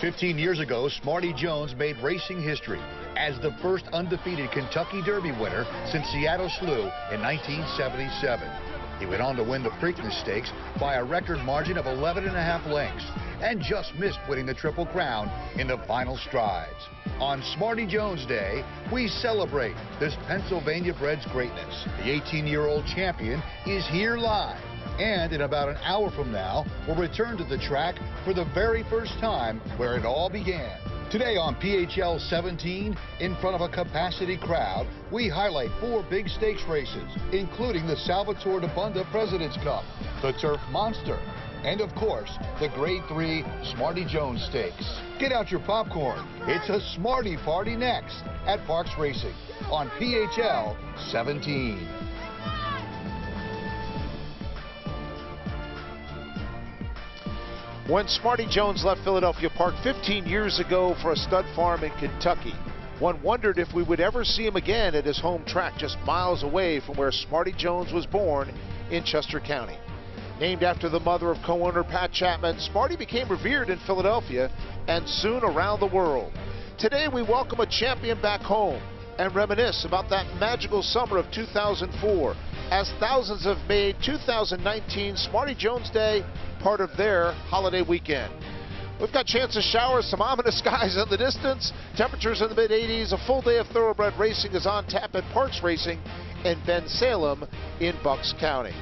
15 years ago, Smarty Jones made racing history as the first undefeated Kentucky Derby winner since Seattle Slew in 1977. He went on to win the Preakness Stakes by a record margin of 11.5 lengths and just missed winning the Triple Crown in the final strides. On Smarty Jones Day, we celebrate this Pennsylvania bred's greatness. The 18-year-old champion is here live, and in about an hour from now, we'll return to the track for the very first time where it all began. Today on PHL17, in front of a capacity crowd, we highlight 4 big stakes races, including the Salvatore deBunda President's Cup, the Turf Monster, and of course, the Grade 3 Smarty Jones Stakes. Get out your popcorn. It's a Smarty party next at Parks Racing on PHL17. When Smarty Jones left Philadelphia Park 15 years ago for a stud farm in Kentucky, one wondered if we would ever see him again at his home track just miles away from where Smarty Jones was born in Chester County. Named after the mother of co-owner Pat Chapman, Smarty became revered in Philadelphia and soon around the world. Today we welcome a champion back home and reminisce about that magical summer of 2004 as thousands have made 2019 Smarty Jones Day part of their holiday weekend. We've got chance of showers, some ominous skies in the distance, temperatures in the mid-80s. A full day of thoroughbred racing is on tap at Parks Racing in Bensalem in Bucks County.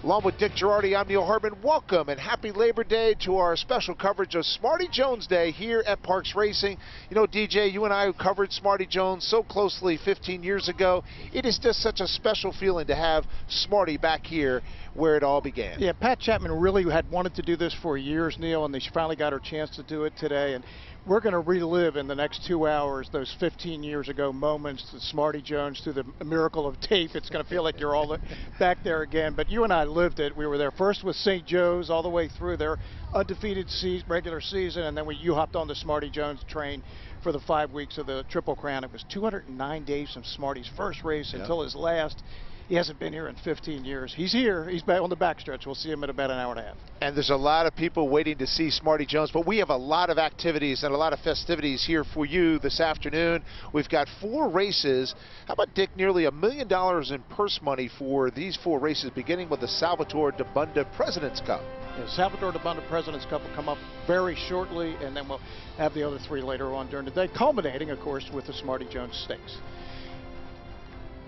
Along with Dick Girardi, I'm Neil Harbin. Welcome and happy Labor Day to our special coverage of Smarty Jones Day here at Parks Racing. You know, DJ, you and I covered Smarty Jones so closely 15 years ago. It is just such a special feeling to have Smarty back here where it all began. Yeah, Pat Chapman really had wanted to do this for years, Neil, and they finally got her chance to do it today. And we're going to relive in the next 2 hours those 15 years ago moments to Smarty Jones through the miracle of tape. It's going to feel like you're all back there again. But you and I lived it. We were there first with St. Joe's all the way through their undefeated regular season, and then you hopped on the Smarty Jones train for the 5 weeks of the Triple Crown. It was 209 days from Smarty's first race until his last. He hasn't been here in 15 years. He's here. He's back on the backstretch. We'll see him in about an hour and a half. And there's a lot of people waiting to see Smarty Jones, but we have a lot of activities and a lot of festivities here for you this afternoon. We've got 4 races. How about, Dick, nearly $1 million in purse money for these 4 races, beginning with the Salvatore deBunda President's Cup. The Salvatore deBunda President's Cup will come up very shortly, and then we'll have the other 3 later on during the day, culminating, of course, with the Smarty Jones Stakes.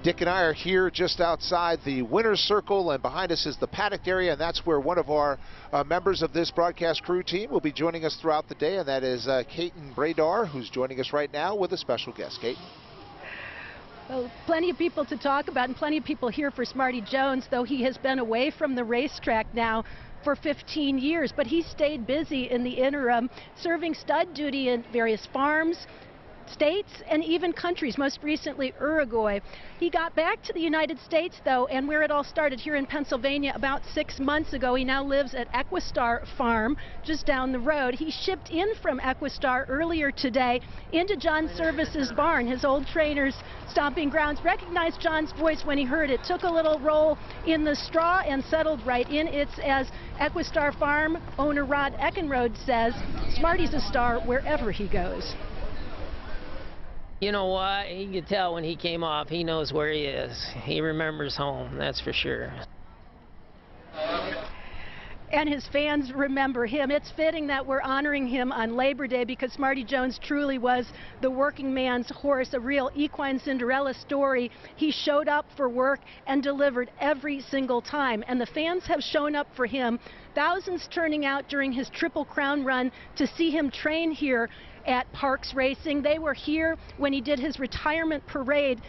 Dick and I are here just outside the winner's circle, and behind us is the paddock area, and that's where one of our members of this broadcast crew team will be joining us throughout the day, and that is Cathryn Bradar, who's joining us right now with a special guest. Kate? Well, plenty of people to talk about and plenty of people here for Smarty Jones, though he has been away from the racetrack now for 15 years, but he stayed busy in the interim, serving stud duty in various farms, states, and even countries, most recently Uruguay. He got back to the United States, though, and where it all started here in Pennsylvania about 6 months ago. He now lives at Equistar Farm just down the road. He shipped in from Equistar earlier today into John Service's barn, his old trainer's stomping grounds. Recognized John's voice when he heard it, took a little roll in the straw and settled right in. It's as Equistar Farm owner Rod Eckenrode says, Smarty's a star wherever he goes. You know what? You could tell when he came off, he knows where he is. He remembers home, that's for sure. And his fans remember him. It's fitting that we're honoring him on Labor Day because Smarty Jones truly was the working man's horse, a real equine Cinderella story. He showed up for work and delivered every single time. And the fans have shown up for him. Thousands turning out during his Triple Crown run to see him train here at Parks Racing. They were here when he did his retirement parade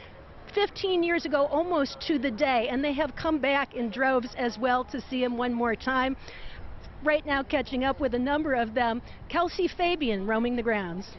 15 years ago, almost to the day, and they have come back in droves as well to see him one more time. Right now, catching up with a number of them, Kelsey Fabian roaming the grounds.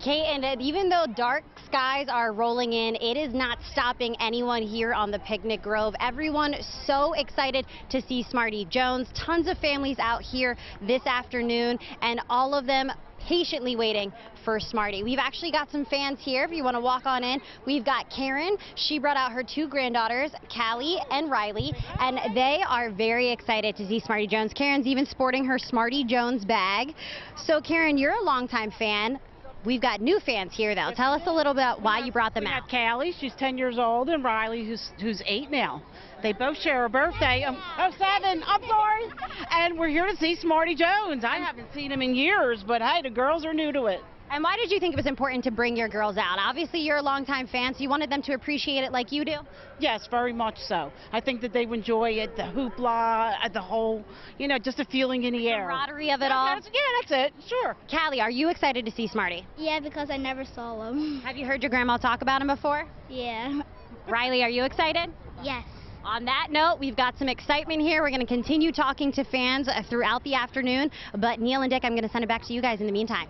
Kate, and even though dark skies are rolling in, it is not stopping anyone here on the Picnic Grove. Everyone so excited to see Smarty Jones. Tons of families out here this afternoon, and all of them patiently waiting for Smarty. We've actually got some fans here if you want to walk on in. We've got Karen. She brought out her 2 granddaughters, Callie and Riley, and they are very excited to see Smarty Jones. Karen's even sporting her Smarty Jones bag. So Karen, you're a longtime fan. We've got new fans here, though. Tell us a little bit about why you brought them out. We got Callie, she's 10 years old, and Riley, who's 8 now. They both share a birthday. 7, I'm sorry. And we're here to see Smarty Jones. I haven't seen him in years, but hey, the girls are new to it. And why did you think it was important to bring your girls out? Obviously, you're a longtime fan, so you wanted them to appreciate it like you do? Yes, very much so. I think that they would enjoy it, the hoopla, the whole, just the feeling in the air. Camaraderie of it all? Yeah, that's it, sure. Callie, are you excited to see Smarty? Yeah, because I never saw him. Have you heard your grandma talk about him before? Yeah. Riley, are you excited? Yes. On that note, we've got some excitement here. We're going to continue talking to fans throughout the afternoon. But Neil and Dick, I'm going to send it back to you guys in the meantime.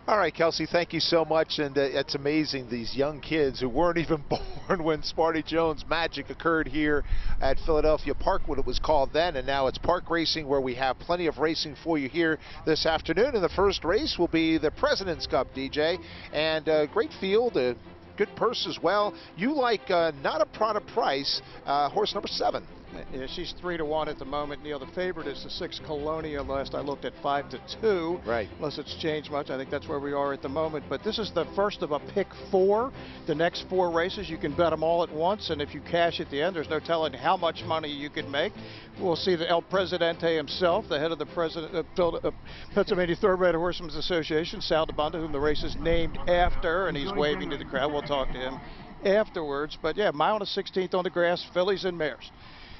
All right, Kelsey, thank you so much. And it's amazing, these young kids who weren't even born when Smarty Jones magic occurred here at Philadelphia Park, what it was called then. And now it's Park Racing, where we have plenty of racing for you here this afternoon. And the first race will be the President's Cup, DJ. And great field, good purse as well. You like Not a Prada Price, horse number 7. Yeah, she's 3-1 at the moment, Neil. The favorite is the 6 Colonia. Last I looked at 5-2. Right. Unless it's changed much. I think that's where we are at the moment. But this is the first of a pick 4. The next 4 races, you can bet them all at once. And if you cash at the end, there's no telling how much money you can make. We'll see the El Presidente himself, the head of the Pennsylvania Thoroughbred Horsemen's Association, Sal deBunda, whom the race is named after, and he's waving to the crowd. We'll talk to him afterwards. But yeah, mile and a 16th on the grass, fillies and mares.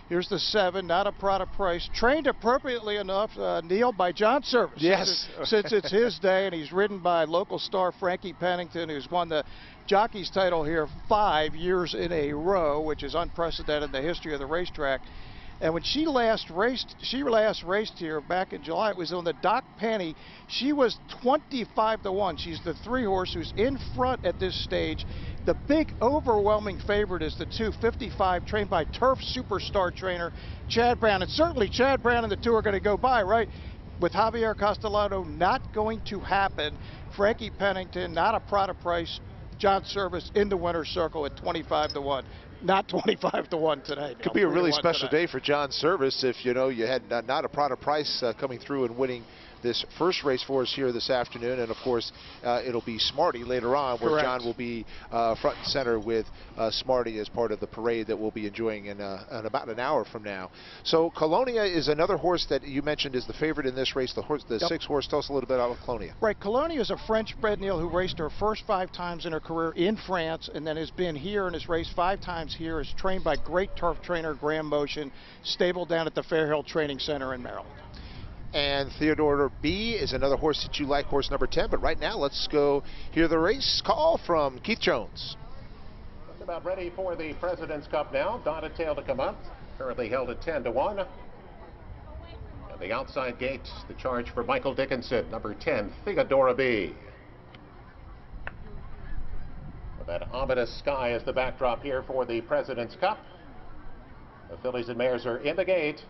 Here's the 7, Not a Prada Price, trained appropriately enough, Neil, by John Service. Yes. Since it's his day, and he's ridden by local star Frankie Pennington, who's won the jockey's title here 5 years in a row, which is unprecedented in the history of the racetrack. And when she last raced here back in July, it was on the Doc Penny. She was 25-1. She's the 3 horse who's in front at this stage. The big overwhelming favorite is the 255, trained by turf superstar trainer Chad Brown. And certainly Chad Brown and the 2 are going to go by, right? With Javier Castellano not going to happen. Frankie Pennington, Not a Prada Price, John Service in the winner's circle at 25-1. Not 25-1 today. Could be a really special day for John Service if you had Not a Prada Price coming through and winning this first race for us here this afternoon. And of course it'll be Smarty later on, where John will be front and center with Smarty as part of the parade that we'll be enjoying in about an hour from now. So Colonia is another horse that you mentioned is the favorite in this race, the 6 horse. Tell us a little bit about Colonia. Right, Colonia is a French bred, Neil, who raced her first 5 times in her career in France, and then has been here and has raced 5 times here, is trained by great turf trainer Graham Motion, stabled down at the Fairhill Training Center in Maryland. And Theodore B is another horse that you like, horse number 10. But right now, let's go hear the race call from Keith Jones. Just about ready for the President's Cup now. Donatail to come up, currently held at 10-1. And the outside gate, the charge for Michael Dickinson, number 10, Theodora B. With that ominous sky as the backdrop here for the President's Cup. The fillies and mares are in the gate.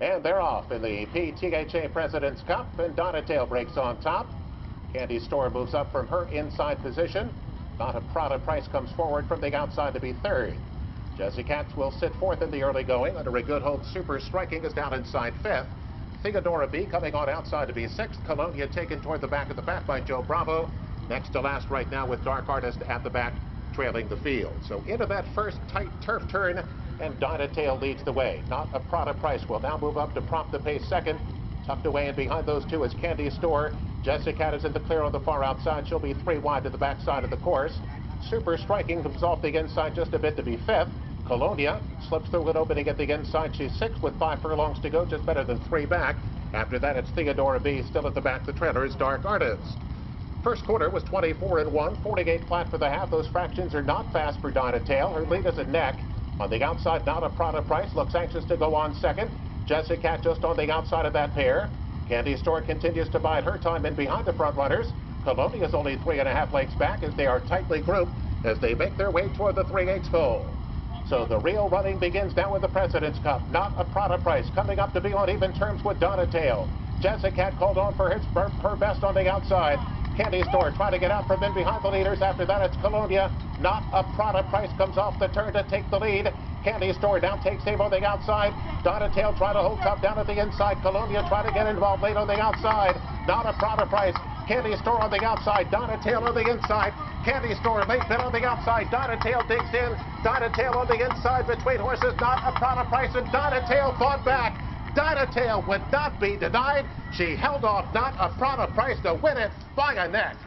And they're off in the PTHA President's Cup, and Donatail breaks on top. Candy Store moves up from her inside position. Not a Prada Price comes forward from the outside to be 3rd. Jesse Katz will sit 4th in the early going. Under a Good Hope Super Striking is down inside 5th. Theodora B coming on outside to be 6th. Colonia taken toward the back of the pack by Joe Bravo. Next to last right now with Dark Artist at the back, trailing the field. So into that first tight turf turn, and Donatail leads the way. Not a Prada Price will now move up to prompt the pace 2nd. Tucked away and behind those 2 is Candy Store. Jessica is in the clear on the far outside. She'll be 3 wide to the backside of the course. Super Striking comes off the inside just a bit to be 5th. Colonia slips through an opening at the inside. She's 6th with 5 furlongs to go, just better than 3 back. After that, it's Theodora B. Still at the back. The trailer is Dark Artist. First quarter was 24-1, 48 flat for the half. Those fractions are not fast for Donatail. Her lead is a neck. On the outside, Not a Prada Price looks anxious to go on 2nd. Jessica just on the outside of that pair. Candy Store continues to bide her time in behind the front runners. Colonia is only 3.5 lengths back as they are tightly grouped as they make their way toward the 3/8 pole. So the real running begins now with the President's Cup. Not a Prada Price coming up to be on even terms with Donatello. Jessica called on for her best on the outside. Candy Store trying to get out from in behind the leaders. After that, it's Colonia. Not a Prada Price comes off the turn to take the lead. Candy Store now takes aim on the outside. Donatello trying to hold top down at the inside. Colonia trying to get involved late on the outside. Not a Prada Price. Candy Store on the outside. Donatello on the inside. Candy Store late bit on the outside. Donatello digs in. Donatello on the inside between horses. Not a Prada Price, and Donatello fought back. Donatello would not be denied. She held off Not a Prada Price to win it by a neck.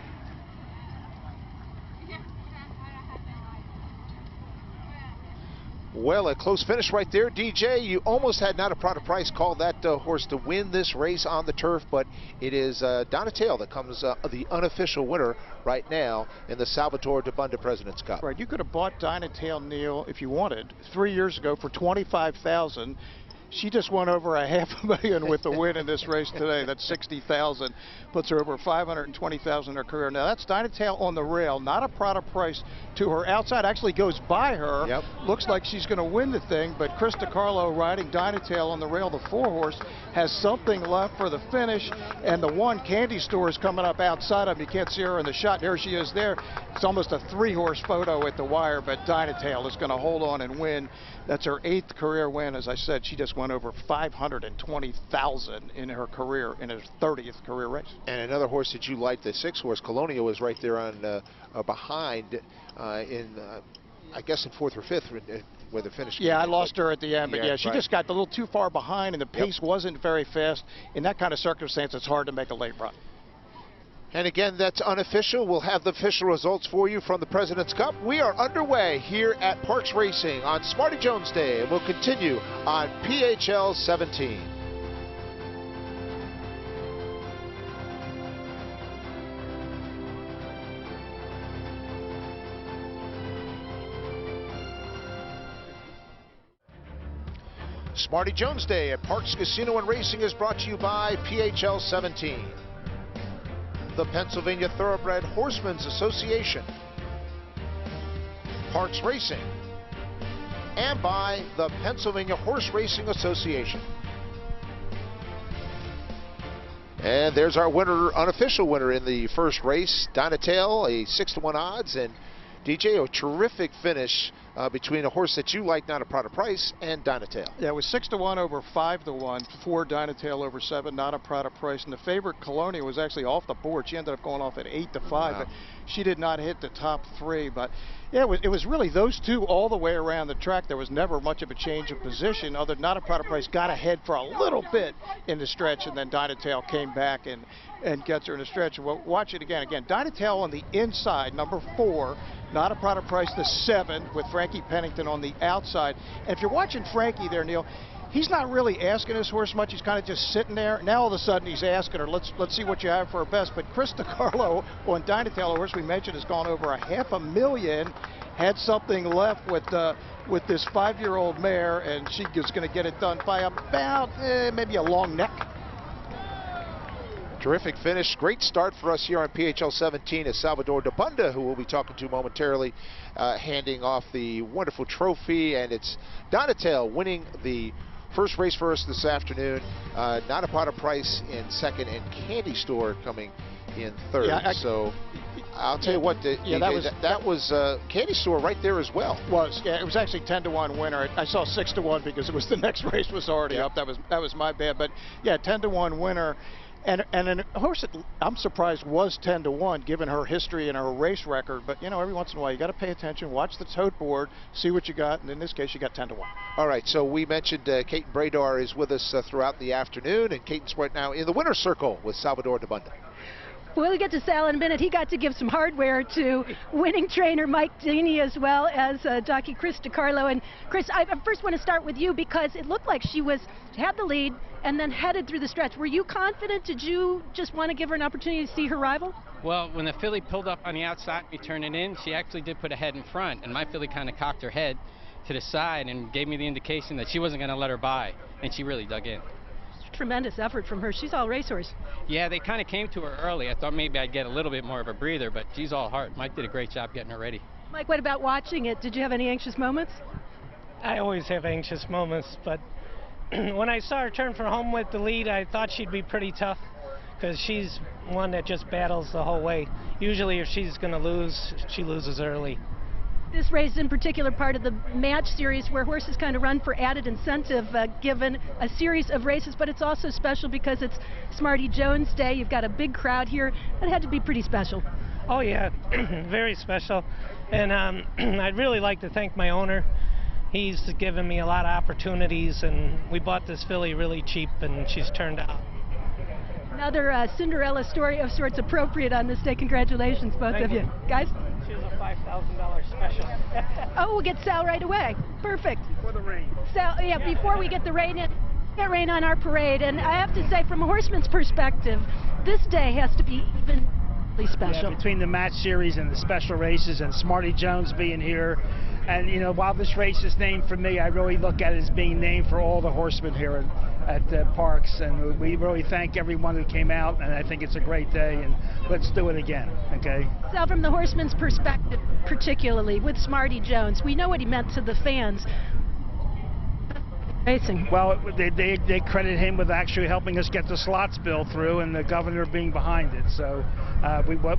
Well, a close finish right there, DJ. You almost had Not a Prada Price call that horse to win this race on the turf, but it is Donatello that comes the unofficial winner right now in the Salvatore deBunda President's Cup. Right, you could have bought Donatello, Neil, if you wanted, 3 years ago for $25,000. She just won over $500,000 with the win in this race today. That's $60,000, puts her over $520,000 in her career. Now that's Donatello on the rail, Not a Prada Price to her outside, actually goes by her. Yep. Looks like she's going to win the thing, but Chris DiCarlo riding Donatello on the rail, the 4-horse, has something left for the finish, and the one Candy Store is coming up outside of him. You can't see her in the shot. There she is there. It's almost a 3-horse photo at the wire, but Donatello is going to hold on and win. That's her 8th career win. As I said, she just won over $520,000 in her career in her 30th career race. And another horse that you liked, the 6-horse, Colonia, was right there on behind I guess in 4th or 5th where the finish. Yeah, I lost her at the end, but yeah, she right. just got a little too far behind, and the pace wasn't very fast. In that kind of circumstance, it's hard to make a late run. And again, that's unofficial. We'll have the official results for you from the President's Cup. We are underway here at Parks Racing on Smarty Jones Day, and we'll continue on PHL 17. Smarty Jones Day at Parks Casino and Racing is brought to you by PHL 17. The Pennsylvania Thoroughbred Horsemen's Association, Parks Racing, and by the Pennsylvania Horse Racing Association. And there's our winner, unofficial winner in the first race, Donatello, a 6-to-1 odds, and DJ, a terrific finish between a horse that you like, Not a Prada Price, and Donatello. Yeah, it was 6-to-1 over 5-to-1 for Donatello over 7, Not a Prada Price. And the favorite, Colonia, was actually off the board. She ended up going off at 8-to-5. Wow. But she did not hit the top 3. But yeah, it was really those two all the way around the track. There was never much of a change of position, other than Not a Prada Price got ahead for a little bit in the stretch, and then Donatello came back and gets her in the stretch. Well, watch it again. Donatello on the inside, number 4. Not a Prada Price, the 7, with Frankie Pennington on the outside. And if you're watching Frankie there, Neil, he's not really asking his horse much. He's kind of just sitting there. Now all of a sudden he's asking her, let's see what you have for her best. But Chris DiCarlo on Donatello, horse we mentioned, has gone over $500,000. Had something left with this 5-year-old mare, and she is going to get it done by about maybe a long neck. Terrific finish. Great start for us here on PHL 17 as Salvatore deBunda, who we'll be talking to momentarily, handing off the wonderful trophy. And it's Donatello winning the first race for us this afternoon. Not a Prada Price in 2nd, and Candy Store coming in 3rd. Yeah, so I'll tell you what, that was Candy Store right there as well. It was actually 10-to-1 winner. I saw 6-to-1 because it was the next race was already up. That was my bad. But yeah, 10-to-1 winner. And a horse that I'm surprised was 10-to-1 given her history and her race record. But, you know, every once in a while you got to pay attention, watch the tote board, see what you got. And in this case, you got 10-to-1. All right, so we mentioned Caton Bradar is with us throughout the afternoon. And Caton's right now in the winner's circle with Salvatore deBunda. We'll get to Sal in a minute. He got to give some hardware to winning trainer Mike Deeney as well as jockey Chris DiCarlo. And Chris, I first want to start with you because it looked like she had the lead and then headed through the stretch. Were you confident? Did you just want to give her an opportunity to see her rival? Well, when the filly pulled up on the outside, we turned it in, she actually did put a head in front, and my filly kind of cocked her head to the side and gave me the indication that she wasn't going to let her by, and she really dug in. Tremendous effort from her. She's all racehorse. Yeah, they kind of came to her early. I thought maybe I'd get a little bit more of a breather, but she's all heart. Mike did a great job getting her ready. Mike, what about watching it? Did you have any anxious moments? I always have anxious moments, but when I saw her turn for home with the lead, I thought she'd be pretty tough because she's one that just battles the whole way. Usually if she's going to lose, she loses early. This race in particular part of the match series where horses kind of run for added incentive given a series of races, but it's also special because it's Smarty Jones Day. You've got a big crowd here. It had to be pretty special. Oh yeah, very special. And I'd really like to thank my owner. He's given me a lot of opportunities, and we bought this filly really cheap, and she's turned out. Another Cinderella story of sorts appropriate on this day. Congratulations, both of you. Guys? She was a $5,000 special. Oh, we'll get Sal right away. Perfect. Before the rain. Sal, yeah, before we get the rain in, get rain on our parade. And I have to say, from a horseman's perspective, this day has to be even really special. Yeah, between the match series and the special races and Smarty Jones being here. And, you know, while this race is named for me, I really look at it as being named for all the horsemen here at Parks. And we really thank everyone who came out, and I think it's a great day, and let's do it again, okay? So from the horseman's perspective, particularly with Smarty Jones, we know what he meant to the fans. Racing. Well, they credit him with actually helping us get the slots bill through, and the governor being behind it. So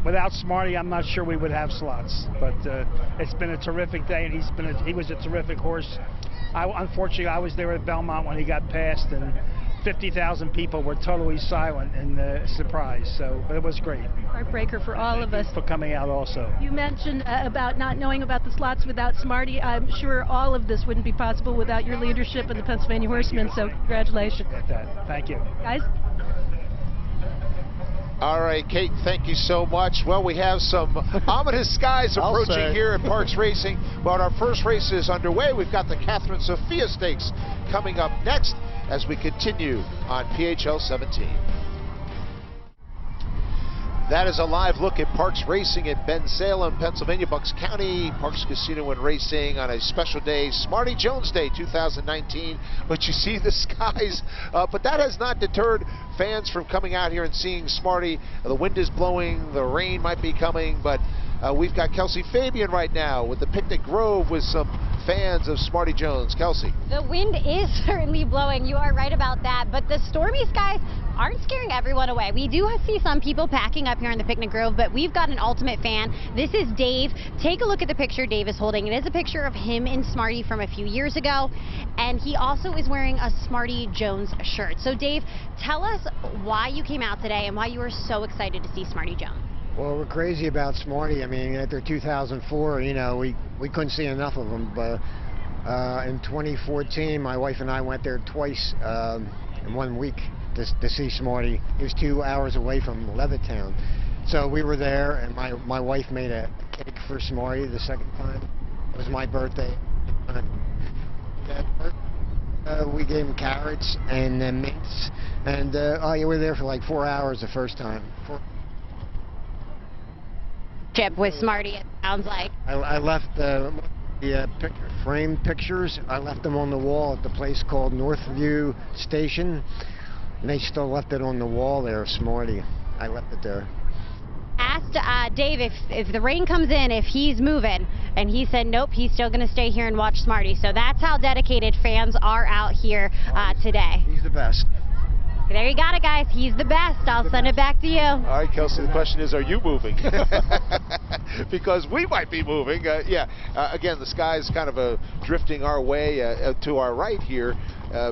without Smarty, I'm not sure we would have slots. But it's been a terrific day, and he was a terrific horse. Unfortunately, I was there at Belmont when he got passed, and 50,000 people were totally silent in surprise. So, but it was great. Heartbreaker for all of us. For coming out also. You mentioned about not knowing about the slots without Smarty. I'm sure all of this wouldn't be possible without your leadership and the Pennsylvania Horsemen. So congratulations. Thank you. Guys? All right, Kate, thank you so much. Well, we have some ominous skies approaching here at Parks Racing. Well, our first race is underway. We've got the Cathryn Sophia Stakes coming up next as we continue on PHL17. That is a live look at Parks Racing in Bensalem, Pennsylvania, Bucks County. Parks Casino and Racing on a special day, Smarty Jones Day 2019. But you see the skies, but that has not deterred fans from coming out here and seeing Smarty. The wind is blowing, the rain might be coming, but we've got Kelsey Fabian right now with the Picnic Grove with some fans of Smarty Jones. Kelsey. The wind is certainly blowing. You are right about that. But the stormy skies aren't scaring everyone away. We do see some people packing up here in the Picnic Grove, but we've got an ultimate fan. This is Dave. Take a look at the picture Dave is holding. It is a picture of him and Smarty from a few years ago. And he also is wearing a Smarty Jones shirt. So Dave, tell us why you came out today and why you were so excited to see Smarty Jones. Well, we're crazy about Smarty. I mean, after 2004, you know, we couldn't see enough of him. But in 2014, my wife and I went there twice in 1 week to see Smarty. He was 2 hours away from Levittown. So we were there, and my wife made a cake for Smarty the second time. It was my birthday. We gave him carrots and mints. And we were there for like 4 hours the first time. With Smarty, it sounds like. I left the framed pictures. I left them on the wall at the place called Northview Station, and they still left it on the wall there, Smarty. I left it there. Asked Dave if the rain comes in, if he's moving, and he said nope, he's still going to stay here and watch Smarty. So that's how dedicated fans are out here today. He's the best. There you got it, guys. He's the best. I'll send it back to you. All right, Kelsey, the question is, are you moving? Because we might be moving. Again, the sky's kind of drifting our way to our right here.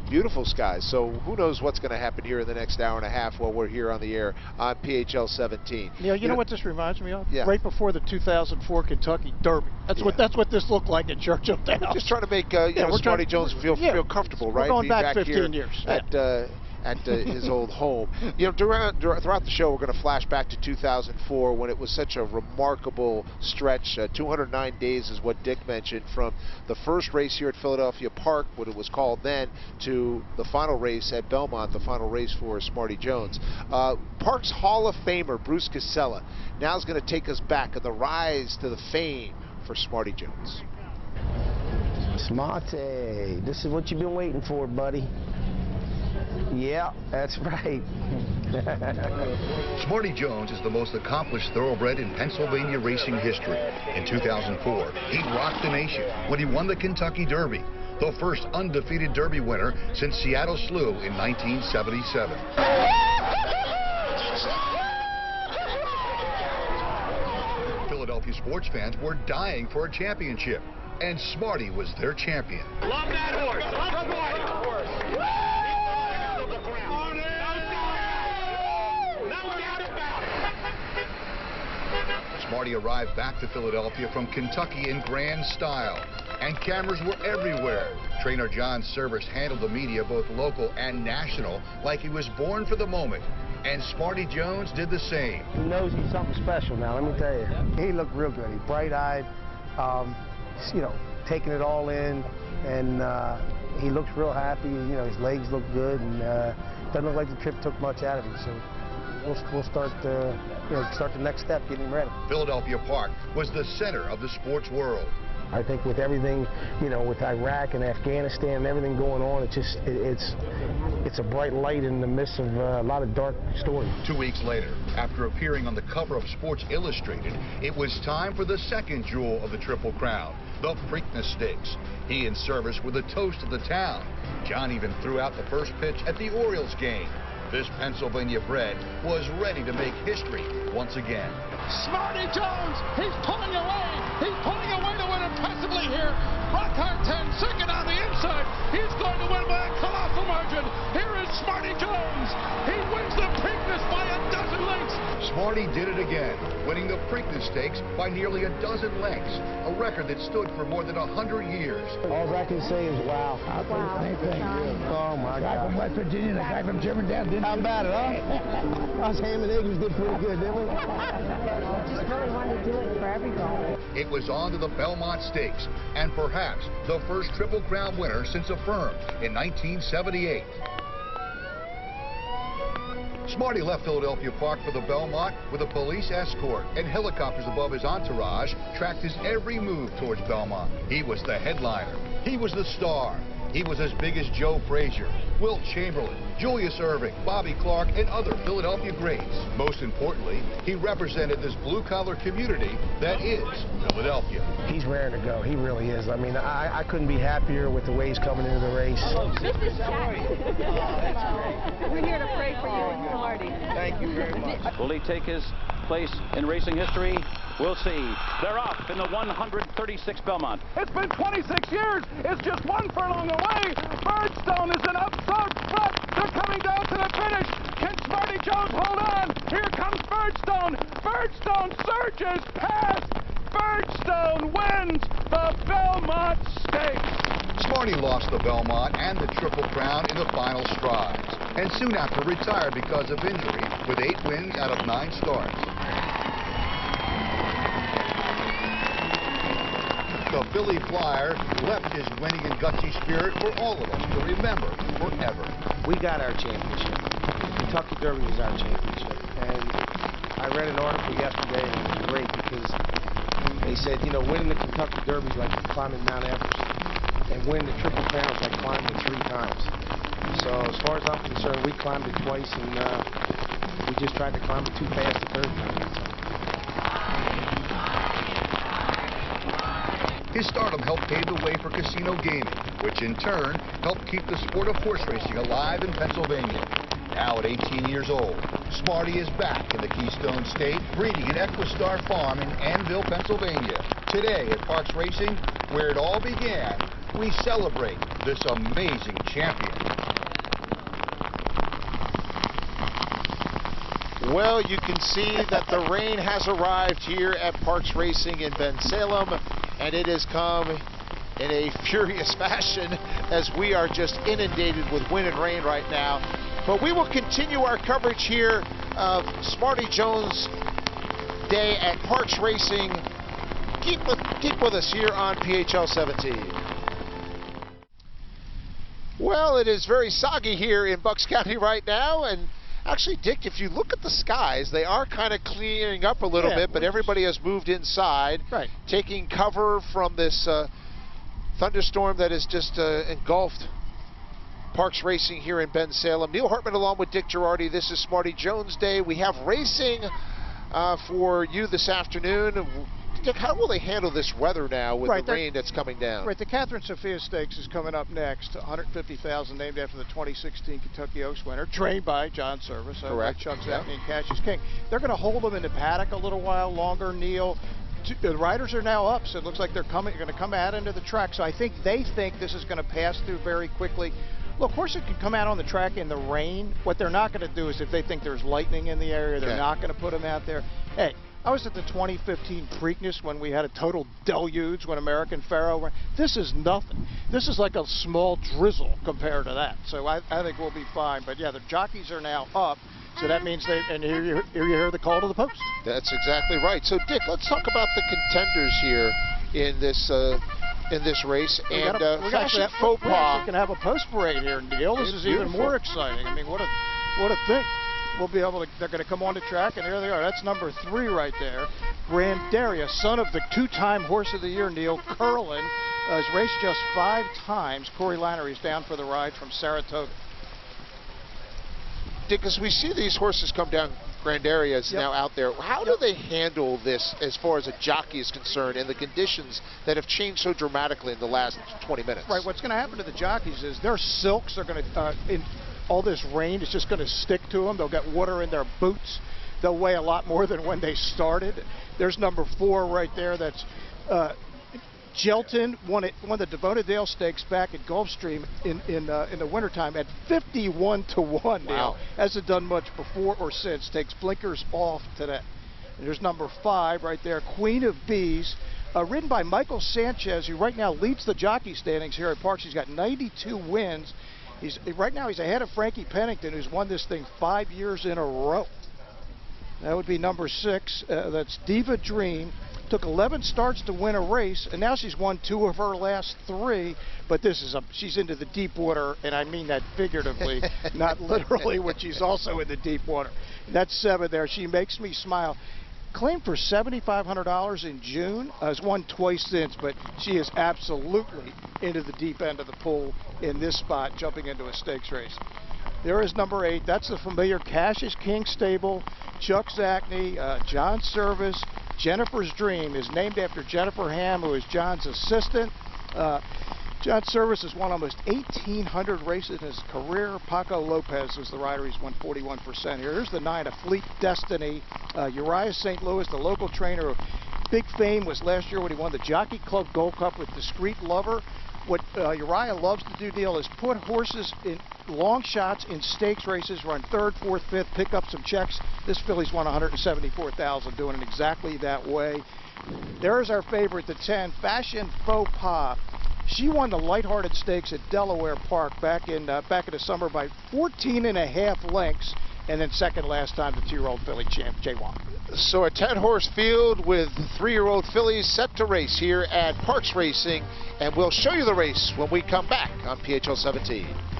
Beautiful skies. So who knows what's going to happen here in the next hour and a half while we're here on the air on PHL17. Yeah, you know what this reminds me of? Yeah. Right before the 2004 Kentucky Derby. That's what this looked like in Churchill Downs. We're just trying to make Smarty Jones feel comfortable, right? We're going back 15 years. At his old home. You know, throughout the show, we're going to flash back to 2004 when it was such a remarkable stretch. 209 days is what Dick mentioned, from the first race here at Philadelphia Park, what it was called then, to the final race at Belmont, the final race for Smarty Jones. Parks Hall of Famer Bruce Casella now is going to take us back on the rise to the fame for Smarty Jones. Smarty, this is what you've been waiting for, buddy. Yeah, that's right. Smarty Jones is the most accomplished thoroughbred in Pennsylvania racing history. In 2004, he rocked the nation when he won the Kentucky Derby. the first undefeated Derby winner since Seattle Slew in 1977. Philadelphia sports fans were dying for a championship, and Smarty was their champion. Love that horse. Love Smarty. Smarty arrived back to Philadelphia from Kentucky in grand style, and cameras were everywhere. Trainer John Service handled the media, both local and national, like he was born for the moment. And Smarty Jones did the same. He knows he's something special now, let me tell you. He looked real good. He's bright-eyed, you know, taking it all in, and he looks real happy. You know, his legs look good, and doesn't look like the trip took much out of him. So we'll start, start the next step, getting him ready. Philadelphia Park was the center of the sports world. I think with everything, you know, with Iraq and Afghanistan and everything going on, it's a bright light in the midst of a lot of dark stories. 2 weeks later, after appearing on the cover of Sports Illustrated, it was time for the second jewel of the Triple Crown, the Preakness Stakes. He and Service were the toast of the town. John even threw out the first pitch at the Orioles game. This Pennsylvania bred was ready to make history once again. Smarty Jones, he's pulling away. He's pulling away to win impressively here. Rockhart 10, second on the inside. He's going to win by a colossal margin. Here is Smarty Jones. He wins the Preakness by a dozen lengths. Smarty did it again, winning the Preakness Stakes by nearly a dozen lengths, a record that stood for more than 100 years. All I can say is wow. Thank you. Oh my God. The guy from West Virginia, the guy from Germantown didn't. How about it, huh? Us ham and eggs did pretty good, didn't we? Just really wanted to do it for everybody. It was on to the Belmont Stakes, and perhaps the first Triple Crown winner since affirmed in 1978. Smarty left Philadelphia Park for the Belmont with a police escort, and helicopters above his entourage tracked his every move towards Belmont. He was the headliner. He was the star. He was as big as Joe Frazier, Wilt Chamberlain, Julius Erving, Bobby Clark, and other Philadelphia greats. Most importantly, he represented this blue-collar community that is Philadelphia. He's rare to go. He really is. I mean, I couldn't be happier with the way he's coming into the race. This is Jack. We're here to pray for you and Smarty. Thank you very much. Will he take his place in racing history? We'll see. They're off in the 136 Belmont. It's been 26 years. It's just one furlong away. Birdstone is an upstart front. They're coming down to the finish. Can Smarty Jones hold on? Here comes Birdstone. Birdstone surges past. Birdstone wins the Belmont Stakes. Smarty lost the Belmont and the Triple Crown in the final strides, and soon after retired because of injury with 8 wins out of 9 starts. The Philly Flyer left his winning and gutsy spirit for all of us to remember forever. We got our championship. The Kentucky Derby was our championship. And I read an article yesterday, and it was great because they said, you know, winning the Kentucky Derby is like climbing Mount Everest. And winning the Triple Crown is like climbing it 3 times. So as far as I'm concerned, we climbed it twice, and we just tried to climb it too fast the third time. His stardom helped pave the way for casino gaming, which in turn helped keep the sport of horse racing alive in Pennsylvania. Now at 18 years old, Smarty is back in the Keystone State, breeding at Equistar Farm in Annville, Pennsylvania. Today at Parks Racing, where it all began, we celebrate this amazing champion. Well, you can see that the rain has arrived here at Parks Racing in Bensalem, and it has come in a furious fashion as we are just inundated with wind and rain right now. But we will continue our coverage here of Smarty Jones Day at Parks Racing. Keep with us here on PHL17. Well, it is very soggy here in Bucks County right now, and actually, Dick, if you look at the skies, they are kind of clearing up a little bit, but everybody has moved inside, taking cover from this thunderstorm that has just engulfed Parks Racing here in Bensalem. Neil Hartman along with Dick Girardi. This is Smarty Jones Day. We have racing for you this afternoon. Dick, how will they handle this weather now with Right, the rain that's coming down? Right, the Cathryn Sophia Stakes is coming up next. 150,000, named after the 2016 Kentucky Oaks winner, trained by John Service, Correct. Chuck Zatney and Cassius King. They're going to hold them in the paddock a little while longer, Neil. The riders are now up, so it looks like they're going to come out into the track. So I think they think this is going to pass through very quickly. Look, horses can come out on the track in the rain. What they're not going to do is if they think there's lightning in the area, they're not going to put them out there. Hey, I was at the 2015 Preakness when we had a total deluge when American Pharoah ran. This is nothing. This is like a small drizzle compared to that. So I think we'll be fine. But yeah, the jockeys are now up. So that means and here you hear the call to the post. That's exactly right. So Dick, let's talk about the contenders here in this race. We got Fashion Faux Pas. We can have a post parade here, Neil. This is even more exciting. I mean, what a thing. We'll be able to. They're going to come on the track, and here they are. That's number 3 right there. Grandaria, son of the 2-time Horse of the Year, Neil Curlin, has raced just 5 times. Corey Lannery's down for the ride from Saratoga. Dick, as we see these horses come down, Grandaria is now out there. How do they handle this as far as a jockey is concerned and the conditions that have changed so dramatically in the last 20 minutes? Right, what's going to happen to the jockeys is their silks are going to, in all this rain, is just going to stick to them. They'll get water in their boots. They'll weigh a lot more than when they started. There's number 4 right there. That's Gelton won the Devoted Dale Stakes back at Gulfstream in the wintertime at 51-1. Wow. Now, hasn't done much before or since. Takes blinkers off today. And there's number 5 right there, Queen of Bees, ridden by Michael Sanchez, who right now leads the jockey standings here at Parks. He's got 92 wins. Right now he's ahead of Frankie Pennington, who's won this thing 5 years in a row. That would be number 6. That's Diva Dream. Took 11 starts to win a race, and now she's won 2 of her last 3. But she's into the deep water, and I mean that figuratively, not literally, when she's also in the deep water. That's 7 there. She Makes Me Smile. Claimed for $7,500 in June. Has won twice since, but she is absolutely into the deep end of the pool in this spot, jumping into a stakes race. There is number 8. That's the familiar Cassius King stable. Chuck Zatney, John Service. Jennifer's Dream is named after Jennifer Ham, who is John's assistant. John Service has won almost 1,800 races in his career. Paco Lopez is the rider. He's won 41% here. Here's the 9, A Fleet Destiny. Uriah St. Louis, the local trainer of big fame, was last year when he won the Jockey Club Gold Cup with Discreet Lover. What Uriah loves to do, Neil, is put horses in long shots in stakes races, run 3rd, 4th, 5th, pick up some checks. This filly's won $174,000 doing it exactly that way. There's our favorite, the 10, Fashion Faux Pas. She won the Lighthearted Stakes at Delaware Park back in the summer by 14.5 lengths, and then second last time the 2-year-old filly champ, Jaywalk. So a 10-horse field with 3-year-old fillies set to race here at Parks Racing, and we'll show you the race when we come back on PHL17.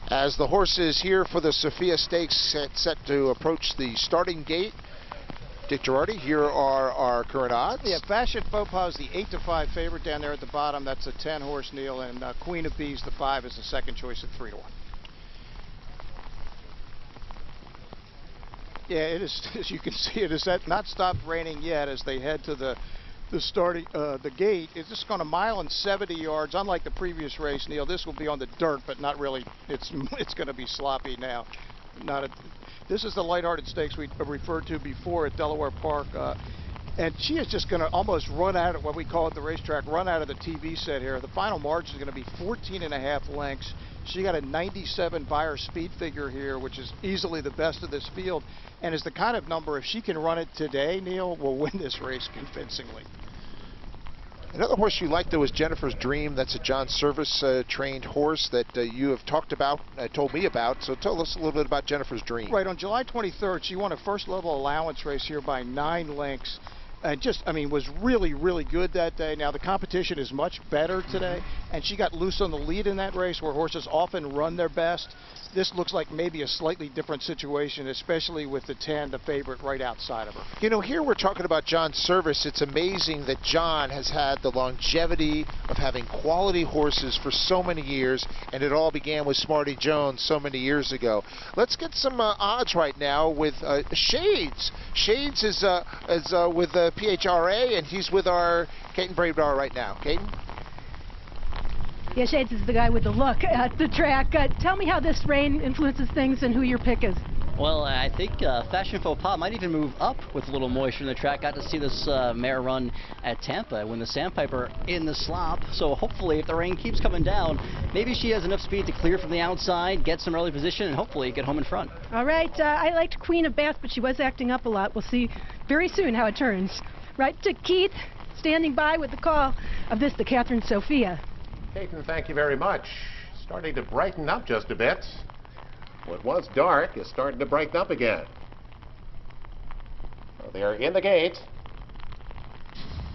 As the horses here for the Sophia Stakes set to approach the starting gate. Dick Girardi, here are our current odds. Yeah, Fashion Faux Pas is the 8-5 favorite down there at the bottom. That's a 10-horse, Neil, and Queen of Bees, the 5, is the second choice at 3-1. Yeah, it is. As you can see, it has not stopped raining yet as they head to the starting the gate. It's just going 1 mile and 70 yards. Unlike the previous race, Neil, this will be on the dirt, but not really. It's going to be sloppy now. This is the lighthearted stakes we referred to before at Delaware Park. And she is just going to almost run out of what we call at the racetrack, run out of the TV set here. The final margin is going to be 14.5 lengths. She got a 97 Beyer speed figure here, which is easily the best of this field, and is the kind of number, if she can run it today, Neil, will win this race convincingly. Another horse you like, though, is Jennifer's Dream. That's a John Service trained horse that you have talked about, told me about. So tell us a little bit about Jennifer's Dream. Right, on July 23rd, she won a first level allowance race here by 9 lengths. Was really, really good that day. Now, the competition is much better today, and she got loose on the lead in that race where horses often run their best. This looks like maybe a slightly different situation, especially with the 10, the favorite, right outside of her. You know, here we're talking about John Service. It's amazing that John has had the longevity of having quality horses for so many years, and it all began with Smarty Jones so many years ago. Let's get some odds right now with Shades. Shades is with PHRA, and he's with our Caton Bravedar right now. Caton? Yeah, Shades is the guy with the look at the track. Tell me how this rain influences things and who your pick is. Well, I think Fashion Faux Pas might even move up with a little moisture in the track. Got to see this mare run at Tampa when the Sandpiper in the slop. So hopefully, if the rain keeps coming down, maybe she has enough speed to clear from the outside, get some early position, and hopefully get home in front. All right. I liked Queen of Bath, but she was acting up a lot. We'll see very soon how it turns. Right to Keith, standing by with the call of this, the Cathryn Sophia. Caton, thank you very much. Starting to brighten up just a bit. What was dark is starting to brighten up again. So they're in the gate.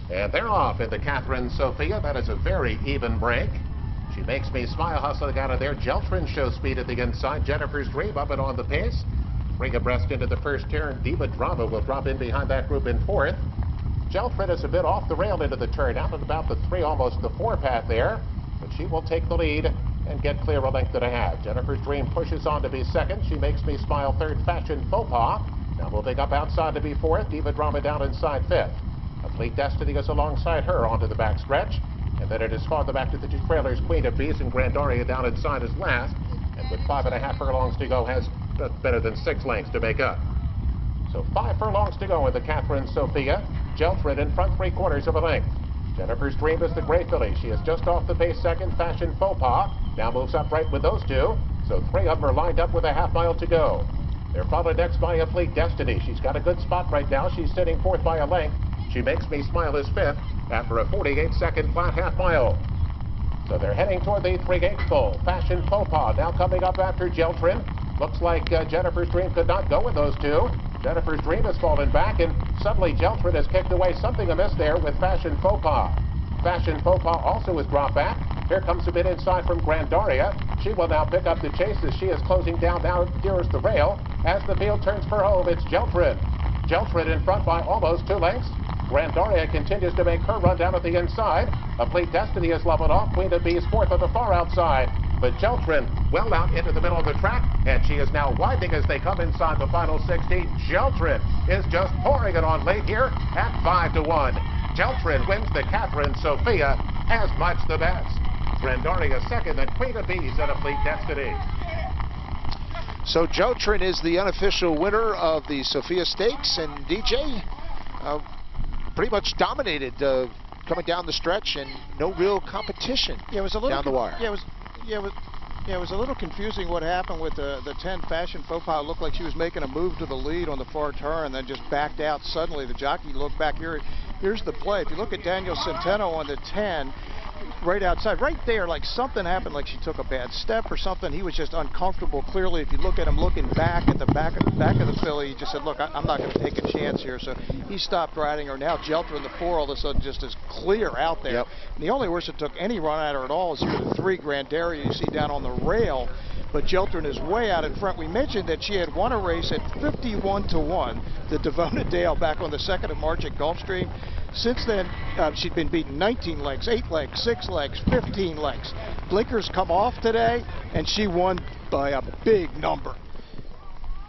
And they're off into Cathryn Sophia. That is a very even break. She makes me smile hustling out of there. Cathryn shows speed at the inside. Jennifer's Dream up and on the pace. Bring abreast into the first turn. deBunda will drop in behind that group in fourth. Cathryn is a bit off the rail into the turn, out at about the 3, almost the 4 path there. But she will take the lead and get clear a length and a half. Jennifer's Dream pushes on to be second. She makes me smile third. Fashion Faux Pas now moving up outside to be fourth. deBunda down inside fifth. Complete Destiny is alongside her onto the back stretch. And then it is farther back to the 2 trailers. Queen of Bees and Grandaria down inside is last. And with 5.5 furlongs to go has better than 6 lengths to make up. So 5 furlongs to go in the Cathryn Sophia. Cathryn in front 3/4 of a length. Jennifer's Dream is the gray filly. She is just off the pace second. Fashion Faux Pas now moves up right with those 2. So 3 of them are lined up with a half mile to go. They're followed next by a Fleet Destiny. She's got a good spot right now. She's sitting 4th by a length. She makes me smile as 5th after a 48-second flat half mile. So they're heading toward the 3 gates full. Fashion Faux Pas now coming up after Cathryn. Looks like Jennifer's Dream could not go with those 2. Jennifer's Dream has fallen back, and suddenly Cathryn has kicked away. Something amiss there with Fashion Faux Pas. Fashion Faux Pas also has dropped back. Here comes a bit inside from Grandaria. She will now pick up the chase as she is closing down now nearest the rail. As the field turns for home, it's Cathryn. Cathryn in front by almost 2 lengths. Grandaria continues to make her run down at the inside. A Fleet Destiny is leveled off. Queen of Bees 4th on the far outside. But Cathryn well out into the middle of the track, and she is now widening as they come inside the final 16. Cathryn is just pouring it on late here at 5-1. Cathryn wins the Cathryn Sophia as much the best. Grandaria second, and Queen of Bees and a Fleet Destiny. So Cathryn is the unofficial winner of the Sophia Stakes, and DJ pretty much dominated coming down the stretch, and no real competition down the wire. It was a little confusing what happened with the 10 Fashion Faux Pas. It looked like she was making a move to the lead on the far turn, then just backed out suddenly. The jockey looked back here. Here's the play. If you look at Daniel Centeno on the 10, right outside, right there, like something happened, like she took a bad step or something. He was just uncomfortable. Clearly, if you look at him looking back at the back of the filly, he just said, look, I'm not going to take a chance here. So he stopped riding her. Now Cathryn, the 4, all of a sudden just is clear out there. And the only horse that took any run at her at all is here the 3 Grandaria you see down on the rail. but Cathryn is way out in front. We mentioned that she had won a race at 51-1, the deBunda Dale back on the 2nd of March at Gulfstream. Since then, she'd been beaten 19 lengths, 8 lengths, 6 lengths, 15 lengths. Blinkers come off today, and she won by a big number.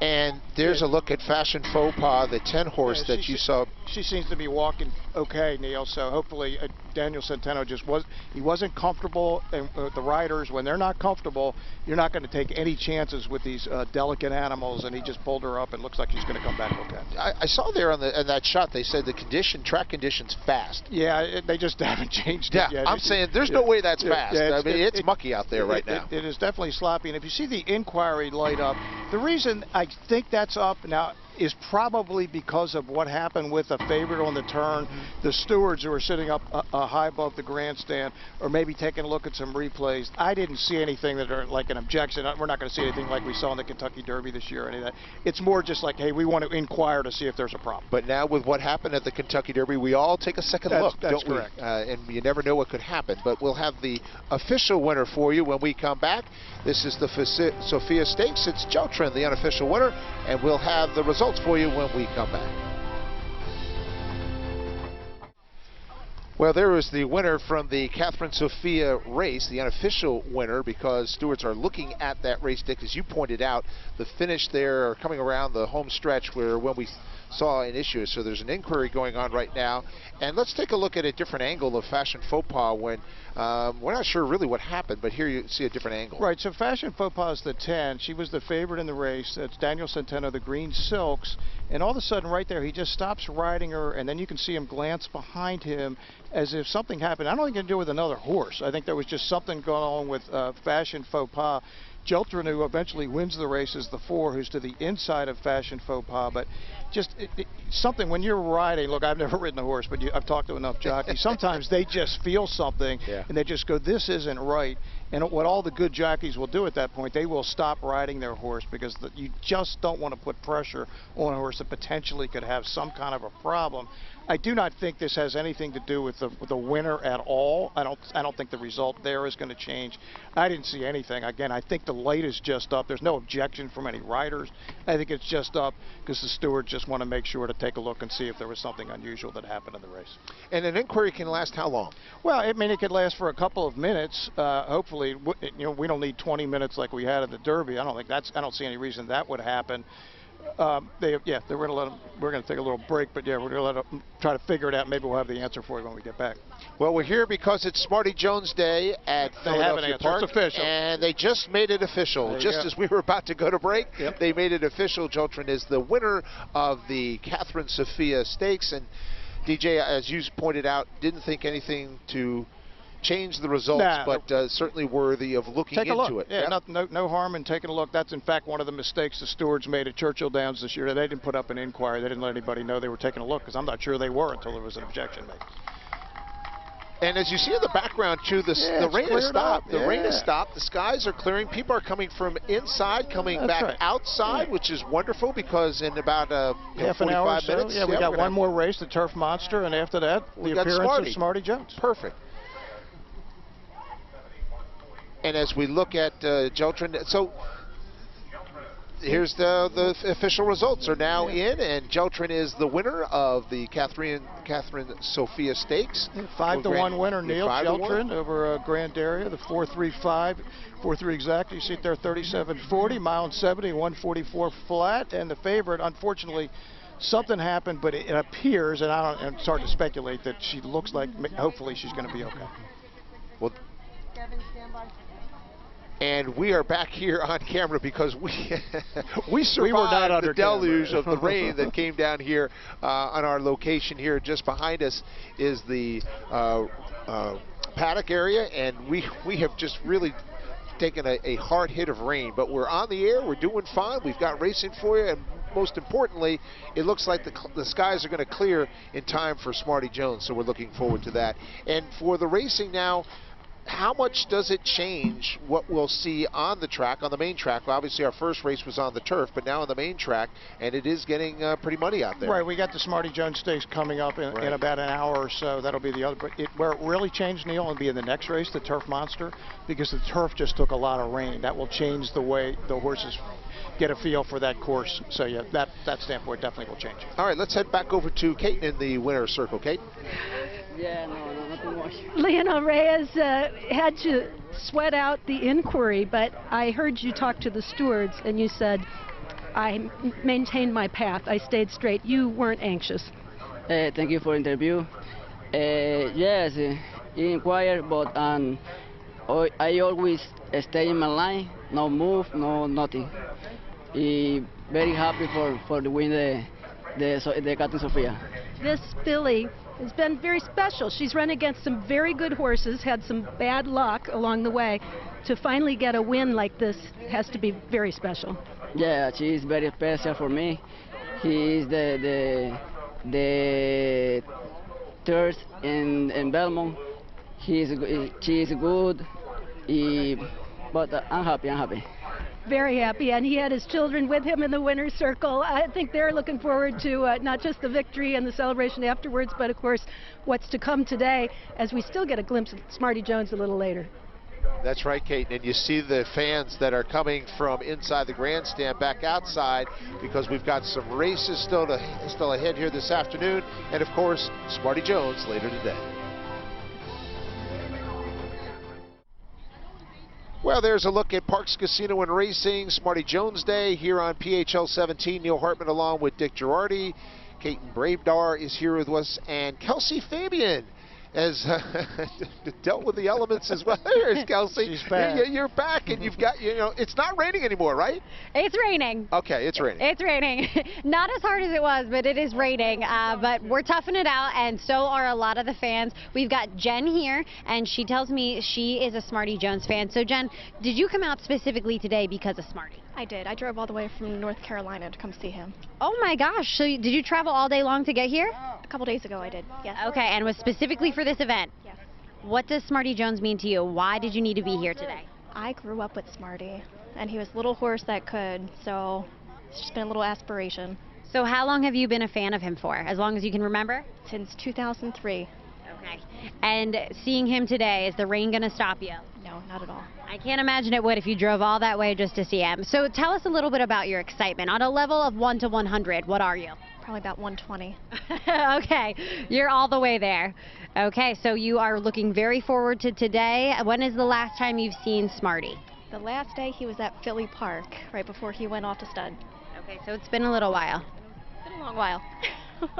And there's a look at Fashion Faux Pas, the 10 horse that you saw. She seems to be walking okay, Neil, so hopefully Daniel Centeno he wasn't comfortable, and the riders, when they're not comfortable, you're not going to take any chances with these delicate animals, and he just pulled her up and looks like she's going to come back okay. I saw there on that shot, they said the track condition's fast. Yeah, they just haven't changed it yet. I'm saying there's no way that's fast. I mean, it's mucky out there right now. It is definitely sloppy, and if you see the inquiry light up, the reason I think that's up now is probably because of what happened with a favorite on the turn. The stewards who are sitting up high above the grandstand or maybe taking a look at some replays. I didn't see anything that are like an objection. We're not going to see anything like we saw in the Kentucky Derby this year or any of that. It's more just like, hey, we want to inquire to see if there's a problem. But now with what happened at the Kentucky Derby, we all take a second look, that's don't correct. we? And you never know what could happen. But we'll have the official winner for you when we come back. This is the Sophia Stakes. It's Cathryn, the unofficial winner, and we'll have the results for you when we come back. Well, there was the winner from the Cathryn Sophia race, the unofficial winner, because stewards are looking at that race, Dick, as you pointed out, the finish there coming around the home stretch where when we saw an issue. So there's an inquiry going on right now. And let's take a look at a different angle of Fashion Faux Pas when we're not sure really what happened, but here you see a different angle. Right, so Fashion Faux Pas is the 10. She was the favorite in the race. That's Daniel Centeno, the green silks. And all of a sudden right there, he just stops riding her, and then you can see him glance behind him as if something happened. I don't think it had to do with another horse. I think there was just something going on with Fashion Faux Pas. Cathryn, who eventually wins the race, is the 4, who's to the inside of Fashion Faux Pas. But just something when you're riding, look, I've never ridden a horse, but I've talked to enough jockeys. Sometimes they just feel something, and they just go, this isn't right. And what all the good jockeys will do at that point, they will stop riding their horse because you just don't want to put pressure on a horse that potentially could have some kind of a problem. I do not think this has anything to do with the winner at all. I don't think the result there is going to change. I didn't see anything. Again, I think the light is just up. There's no objection from any riders. I think it's just up because the stewards just want to make sure to take a look and see if there was something unusual that happened in the race. And an inquiry can last how long? Well, I mean, it could last for a couple of minutes. Hopefully, we don't need 20 minutes like we had at the Derby. I don't see any reason that would happen. We're going to let them. We're going to take a little break, but we're going to let them try to figure it out. Maybe we'll have the answer for you when we get back. Well, we're here because it's Smarty Jones Day at Philadelphia Park, it's official, and they just made it official. Just as we were about to go to break, they made it official. Cathryn is the winner of the Cathryn Sophia Stakes, and DJ, as you pointed out, didn't think anything to change the results, but certainly worthy of looking into it. Yeah, no harm in taking a look. That's in fact one of the mistakes the stewards made at Churchill Downs this year. They didn't put up an inquiry. They didn't let anybody know they were taking a look because I'm not sure they were until there was an objection made. And as you see in the background too, the rain has stopped. The rain has stopped. The skies are clearing. People are coming from inside, coming back outside, which is wonderful because in about half an hour or so, minutes, we got one more race, the Turf Monster, and after that, the appearance of Smarty Jones. Perfect. And as we look at Cathryn, so here's the official results are now in, and Cathryn is the winner of the Cathryn Sophia Stakes. 5-1 winner, Neil Cathryn over Grand Area, the 4.35, 4.3 exact. You see it there, 37.40, mile and 70, 144 flat, and the favorite, unfortunately, something happened, but it appears, and it's hard to speculate, that she looks like, hopefully she's going to be okay. Well, and we are back here on camera because we survived the deluge of the rain that came down here on our location here. Just behind us is the paddock area, and we have just really taken a hard hit of rain. But we're on the air. We're doing fine. We've got racing for you, and most importantly, it looks like the skies are going to clear in time for Smarty Jones, so we're looking forward to that. And for the racing now, how much does it change what we'll see on the track, on the main track? Well, obviously, our first race was on the turf, but now on the main track, and it is getting pretty muddy out there. Right, we got the Smarty Jones Stakes coming up in about an hour or so. That'll be the other. But where it really changed, Neil, will be in the next race, the Turf Monster, because the turf just took a lot of rain. That will change the way the horses get a feel for that course. So yeah, that standpoint definitely will change. All right, let's head back over to Kate in the winner's circle. Kate? Yeah, no, nothing much. Lionel Reyes had to sweat out the inquiry, but I heard you talk to the stewards and you said, I maintained my path. I stayed straight. You weren't anxious. Thank you for the interview. Yes, you inquire, but I always stay in my line, no move, no nothing. Very happy for the win the Cathryn Sophia. This filly has been very special. She's run against some very good horses, had some bad luck along the way. To finally get a win like this has to be very special. Yeah, she is very special for me. He is the third in Belmont. She is good, but I'm happy. Very happy, and he had his children with him in the winner's circle. I think they're looking forward to not just the victory and the celebration afterwards, but of course what's to come today, as we still get a glimpse of Smarty Jones a little later. That's right, Kate, and you see the fans that are coming from inside the grandstand back outside, because we've got some races still ahead here this afternoon, and of course Smarty Jones later today. Well, there's a look at Parks Casino and Racing, Smarty Jones Day here on PHL17. Neil Hartman along with Dick Girardi. Caton Bravedar is here with us, and Kelsey Fabian has dealt with the elements as well. There's Kelsey. She's back. You're back, and you've got, it's not raining anymore, right? It's raining. Okay, it's raining. It's raining. Not as hard as it was, but it is raining. But we're toughing it out, and so are a lot of the fans. We've got Jen here, and she tells me she is a Smarty Jones fan. So, Jen, did you come out specifically today because of Smarty? I did. I drove all the way from North Carolina to come see him. Oh my gosh. So did you travel all day long to get here? A couple days ago I did, yes. Okay, and was specifically for this event? Yes. What does Smarty Jones mean to you? Why did you need to be here today? I grew up with Smarty, and he was a little horse that could, so it's just been a little aspiration. So how long have you been a fan of him for? As long as you can remember? Since 2003. Okay. And seeing him today, is the rain going to stop you? No, not at all. I can't imagine it would if you drove all that way just to see him. So tell us a little bit about your excitement. On a level of 1 to 100, what are you? Probably about 120. Okay, you're all the way there. Okay, so you are looking very forward to today. When is the last time you've seen Smarty? The last day he was at Philly Park, right before he went off to stud. Okay, so it's been a little while. It's been a long while.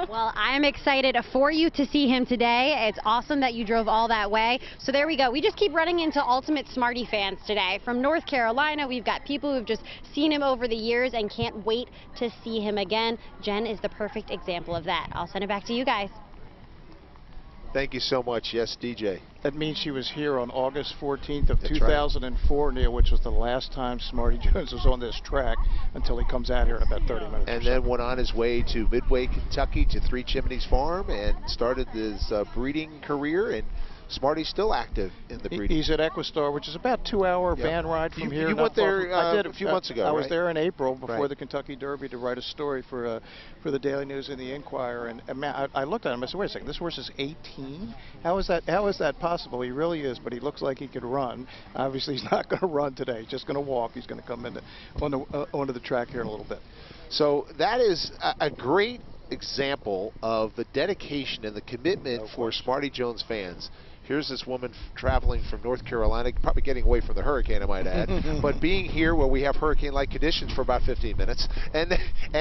Well, I'm excited for you to see him today. It's awesome that you drove all that way. So there we go. We just keep running into ultimate Smarty fans today. From North Carolina, we've got people who've just seen him over the years and can't wait to see him again. Jen is the perfect example of that. I'll send it back to you guys. Thank you so much. Yes, DJ. That means she was here on August 14th of 2004, Neil, which was the last time Smarty Jones was on this track until he comes out here in about 30 minutes. And then went on his way to Midway, Kentucky, to Three Chimneys Farm, and started his breeding career. And Smarty's still active in the breeding. He's at Equistar, which is about a 2-hour van ride from here. You went there a few months ago, I was right? there in April before the Kentucky Derby to write a story for the Daily News and the Inquirer. And I looked at him. I said, "Wait a second, this horse is 18? How is that possible? He really is, but he looks like he could run. Obviously, he's not going to run today. He's just going to walk. He's going to come onto the track here in a little bit." So that is a great example of the dedication and the commitment for Smarty Jones fans. Here's this woman traveling from North Carolina, probably getting away from the hurricane, I might add, but being here where we have hurricane-like conditions for about 15 minutes, and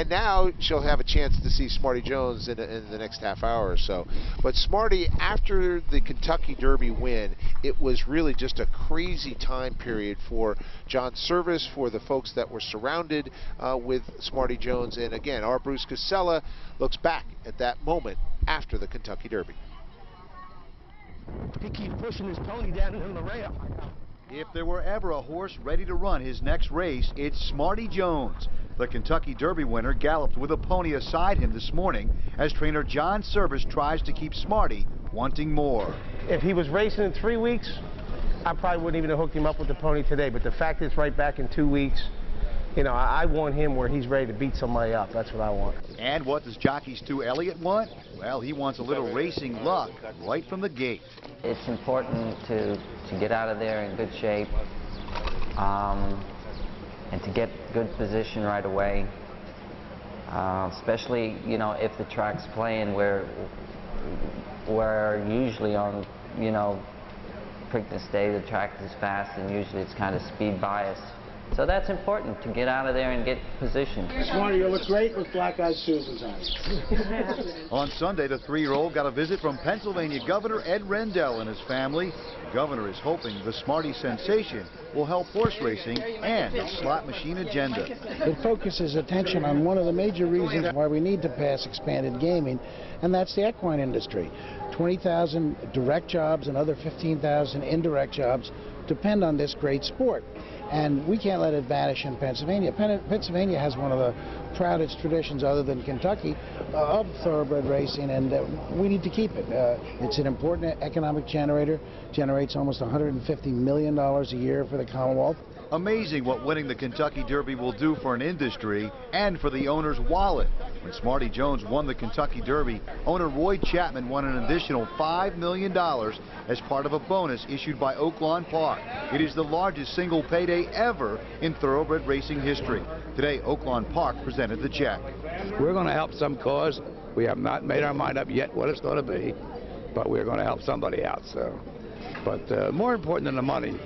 now she'll have a chance to see Smarty Jones in the next half hour or so. But Smarty, after the Kentucky Derby win, it was really just a crazy time period for John Service, for the folks that were surrounded with Smarty Jones, and again, our Bruce Casella looks back at that moment after the Kentucky Derby. He keeps pushing his pony down into the rail. If there were ever a horse ready to run his next race, it's Smarty Jones. The Kentucky Derby winner galloped with a pony aside him this morning as trainer John Service tries to keep Smarty wanting more. If he was racing in 3 weeks, I probably wouldn't even have hooked him up with the pony today, but the fact it's right back in 2 weeks, you know, I want him where he's ready to beat somebody up. That's what I want. And what does Jockey Stu Elliott want? Well, he wants a little racing luck right from the gate. It's important to get out of there in good shape and to get good position right away, especially, you know, if the track's playing where usually on, you know, Preakness Day the track is fast and usually it's kind of speed bias. So that's important, to get out of there and get position. Smarty, you look great with black-eyed Susans on you. On Sunday, the 3-year-old got a visit from Pennsylvania Governor Ed Rendell and his family. The governor is hoping the Smarty sensation will help horse racing and the slot machine agenda. It focuses attention on one of the major reasons why we need to pass expanded gaming, and that's the equine industry. 20,000 direct jobs and other 15,000 indirect jobs depend on this great sport. And we can't let it vanish in Pennsylvania. Pennsylvania has one of the proudest traditions, other than Kentucky, of thoroughbred racing, and we need to keep it. It's an important economic generator, generates almost $150 million a year for the Commonwealth. Amazing what winning the Kentucky Derby will do for an industry and for the owner's wallet. When Smarty Jones won the Kentucky Derby, owner Roy Chapman won an additional $5 million as part of a bonus issued by Oaklawn Park. It is the largest single payday ever in thoroughbred racing history. Today, Oaklawn Park presented the check. We're going to help some cause. We have not made our mind up yet what it's going to be, but we're going to help somebody out. So, but more important than the money,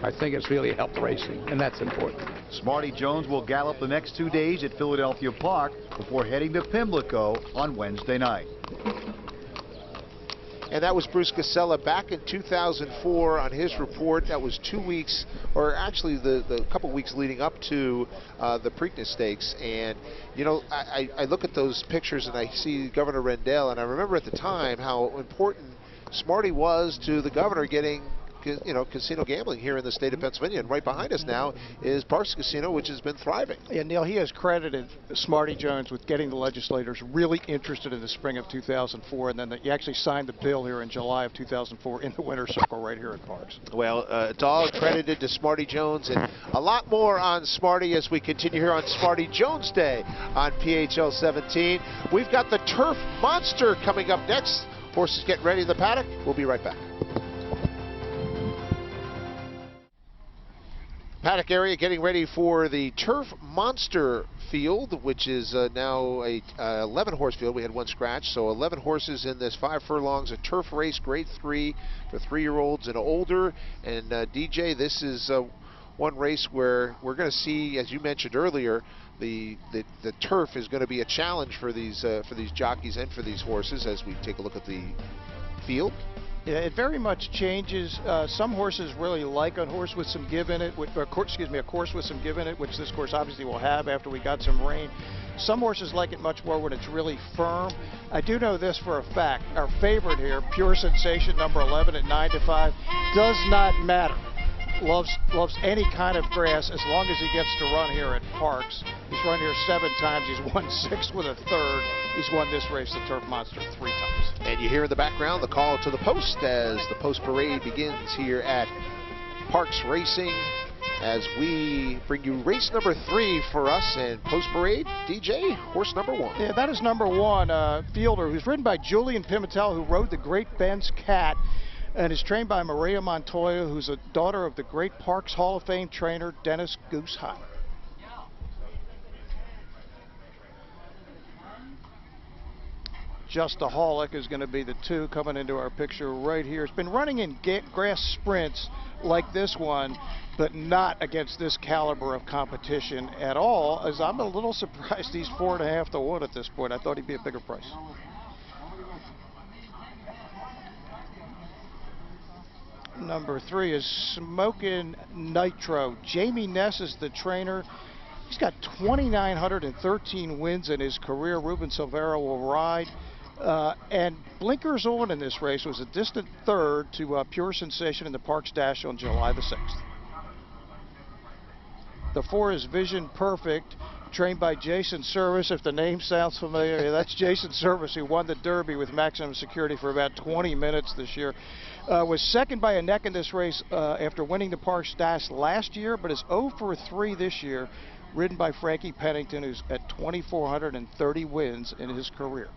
I think it's really helped racing, and that's important. Smarty Jones will gallop the next 2 days at Philadelphia Park before heading to Pimlico on Wednesday night. And that was Bruce Casella back in 2004 on his report. That was 2 weeks, or actually the couple weeks leading up to the Preakness Stakes. And, you know, I look at those pictures and I see Governor Rendell, and I remember at the time how important Smarty was to the governor getting, you know, casino gambling here in the state of Pennsylvania. And right behind us now is Parks Casino, which has been thriving. Yeah, Neil, he has credited Smarty Jones with getting the legislators really interested in the spring of 2004, and then he actually signed the bill here in July of 2004 in the winner's circle right here at Parks. Well, it's all credited to Smarty Jones, and a lot more on Smarty as we continue here on Smarty Jones Day on PHL 17. We've got the Turf Monster coming up next. Horses getting ready in the paddock. We'll be right back. Paddock area getting ready for the Turf Monster field, which is now a 11 horse field. We had one scratch, so 11 horses in this 5 furlongs, a turf race, grade 3 for 3-year-olds and older. And DJ, this is one race where we're going to see, as you mentioned earlier, the turf is going to be a challenge for these jockeys and for these horses as we take a look at the field. Yeah, it very much changes. Some horses really like a horse with some give in it, a course with some give in it, which this course obviously will have after we got some rain. Some horses like it much more when it's really firm. I do know this for a fact. Our favorite here, Pure Sensation, number 11 at 9-5, does not matter. Loves any kind of grass as long as he gets to run here at Parks. He's run here 7 times. He's won 6 with a third. He's won this race, the Turf Monster, 3 times. And you hear in the background the call to the post as the post parade begins here at Parks Racing as we bring you race number 3 for us. And post parade, DJ, horse number 1. Yeah, that is number 1, Fielder, who's ridden by Julian Pimentel, who rode the Great Ben's Cat, and is trained by Maria Montoya, who's a daughter of the great Parks Hall of Fame trainer Dennis Goose Hine. Justaholic is going to be the 2 coming into our picture right here. It's been running in grass sprints like this one, but not against this caliber of competition at all, as I'm a little surprised he's 4.5 to 1 at this point. I thought he'd be a bigger price. Number 3 is Smokin' Nitro. Jamie Ness is the trainer. He's got 2,913 wins in his career. Ruben Silvera will ride. And blinkers on in this race, was a distant third to Pure Sensation in the Parks Dash on July the 6th. The 4 is Vision Perfect, trained by Jason Service. If the name sounds familiar, that's Jason Service, who won the Derby with maximum security for about 20 minutes this year. Was second by a neck in this race after winning the Parks Dash last year, but is 0 for 3 this year, ridden by Frankie Pennington, who's at 2,430 wins in his career.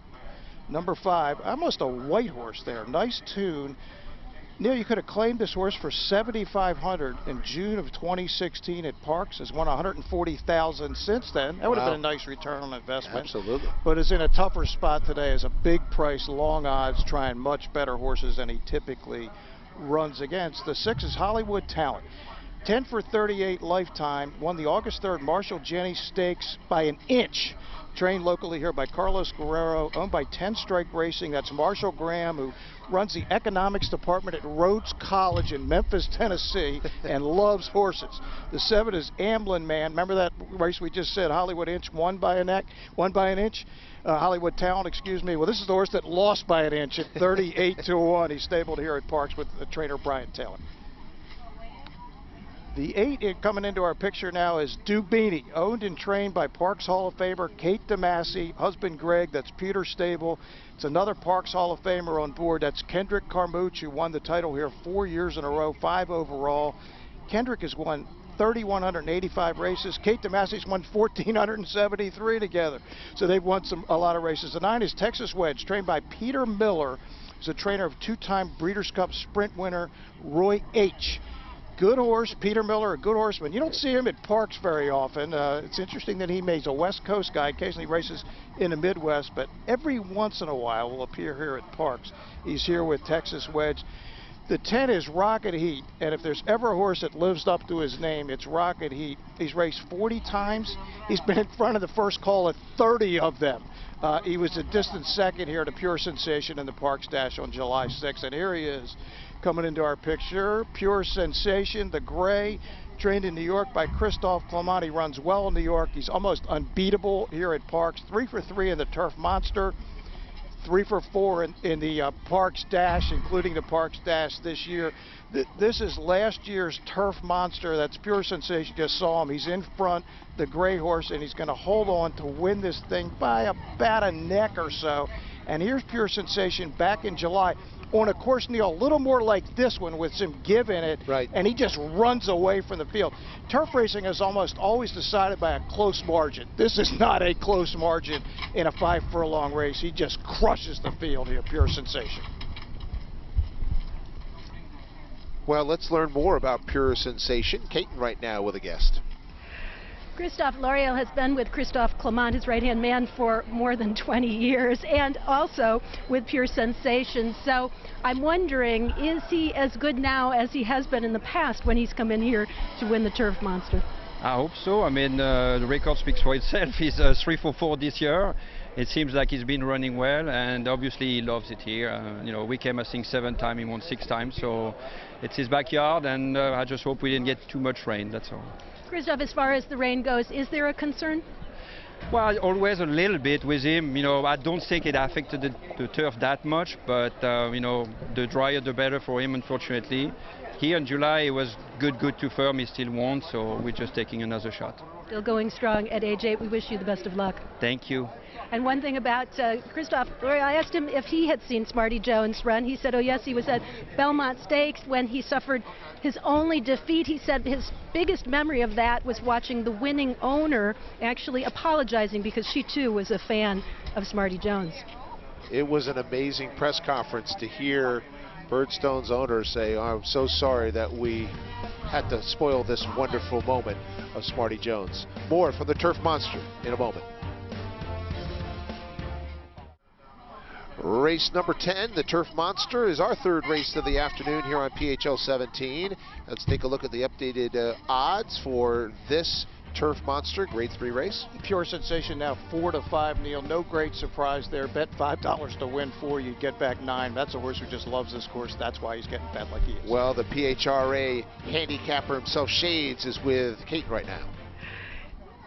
Number 5, almost a white horse there. Nice tune. Neil, you could have claimed this horse for $7,500 in June of 2016 at Parks. Has won $140,000 since then. That would have been a nice return on investment. Absolutely. But is in a tougher spot today as a big price, long odds, trying much better horses than he typically runs against. The 6 is Hollywood Talent. 10 for 38 lifetime. Won the August 3rd Marshall Jenney Stakes by an inch. Trained locally here by Carlos Guerrero, owned by 10 Strike Racing. That's Marshall Graham, who runs the economics department at Rhodes College in Memphis, Tennessee, and loves horses. The 7 is Amblin Man. Remember that race we just said, Hollywood Inch won by an inch? Hollywood Talent, excuse me. Well, this is the horse that lost by an inch at 38 to 1. He's stabled here at Parks with the trainer Brian Taylor. The 8 coming into our picture now is deBunda, owned and trained by Parks Hall of Famer Kate DeMasi, husband Greg. That's Peter Stable. It's another Parks Hall of Famer on board. That's Kendrick Carmouche, who won the title here 4 years in a row, 5 overall. Kendrick has won 3,185 races. Kate DeMasi's won 1,473 together. So they've won a lot of races. The 9 is Texas Wedge, trained by Peter Miller. He's a trainer of 2-time Breeders' Cup Sprint winner Roy H. Good horse, Peter Miller, a good horseman. You don't see him at Parks very often. It's interesting that he's a West Coast guy, occasionally races in the Midwest, but every once in a while will appear here at Parks. He's here with Texas Wedge. The 10 is Rocket Heat, and if there's ever a horse that lives up to his name, it's Rocket Heat. He's raced 40 times. He's been in front of the first call at 30 of them. He was a distant second here to Pure Sensation in the Parks Dash on July 6th, and here he is. Coming into our picture, Pure Sensation, the gray, trained in New York by Christophe Clement. He runs well in New York. He's almost unbeatable here at Parks. 3 for 3 in the Turf Monster. 3 for 4 in the Parks Dash, including the Parks Dash this year. This is last year's Turf Monster. That's Pure Sensation. Just saw him. He's in front, the gray horse, and he's going to hold on to win this thing by about a neck or so. And here's Pure Sensation back in July on a course, Neil, a little more like this one with some give in it, and he just runs away from the field. Turf racing is almost always decided by a close margin. This is not a close margin in a 5-furlong race. He just crushes the field here, Pure Sensation. Well, let's learn more about Pure Sensation. Caton right now with a guest. Christophe L'Oreal has been with Christophe Clement, his right-hand man, for more than 20 years, and also with Pure Sensation. So I'm wondering, is he as good now as he has been in the past when he's come in here to win the Turf Monster? I hope so. I mean, the record speaks for itself. He's 3 for 4 this year. It seems like he's been running well, and obviously he loves it here. You know, we came, I think, 7 times, he won 6 times, so it's his backyard, and I just hope we didn't get too much rain, that's all. Christophe, as far as the rain goes, is there a concern? Well, always a little bit with him. You know, I don't think it affected the turf that much, but you know, the drier the better for him, unfortunately. Here in July, it was good to firm. He still won, so we're just taking another shot. Still going strong at age 8. We wish you the best of luck. Thank you. And one thing about Christophe, I asked him if he had seen Smarty Jones run. He said, oh yes, he was at Belmont Stakes when he suffered his only defeat. He said his biggest memory of that was watching the winning owner actually apologizing because she too was a fan of Smarty Jones. It was an amazing press conference to hear Birdstone's owner say, oh, I'm so sorry that we had to spoil this wonderful moment of Smarty Jones. More from the Turf Monster in a moment. Race number 10, the Turf Monster, is our third race of the afternoon here on PHL17. Let's take a look at the updated odds for this Turf Monster Grade 3 race. Pure Sensation now 4 to 5, Neil. No great surprise there. Bet $5 to win 4. You get back 9. That's a horse who just loves this course. That's why he's getting bet like he is. Well, the PHRA handicapper himself, Shades, is with Caton right now.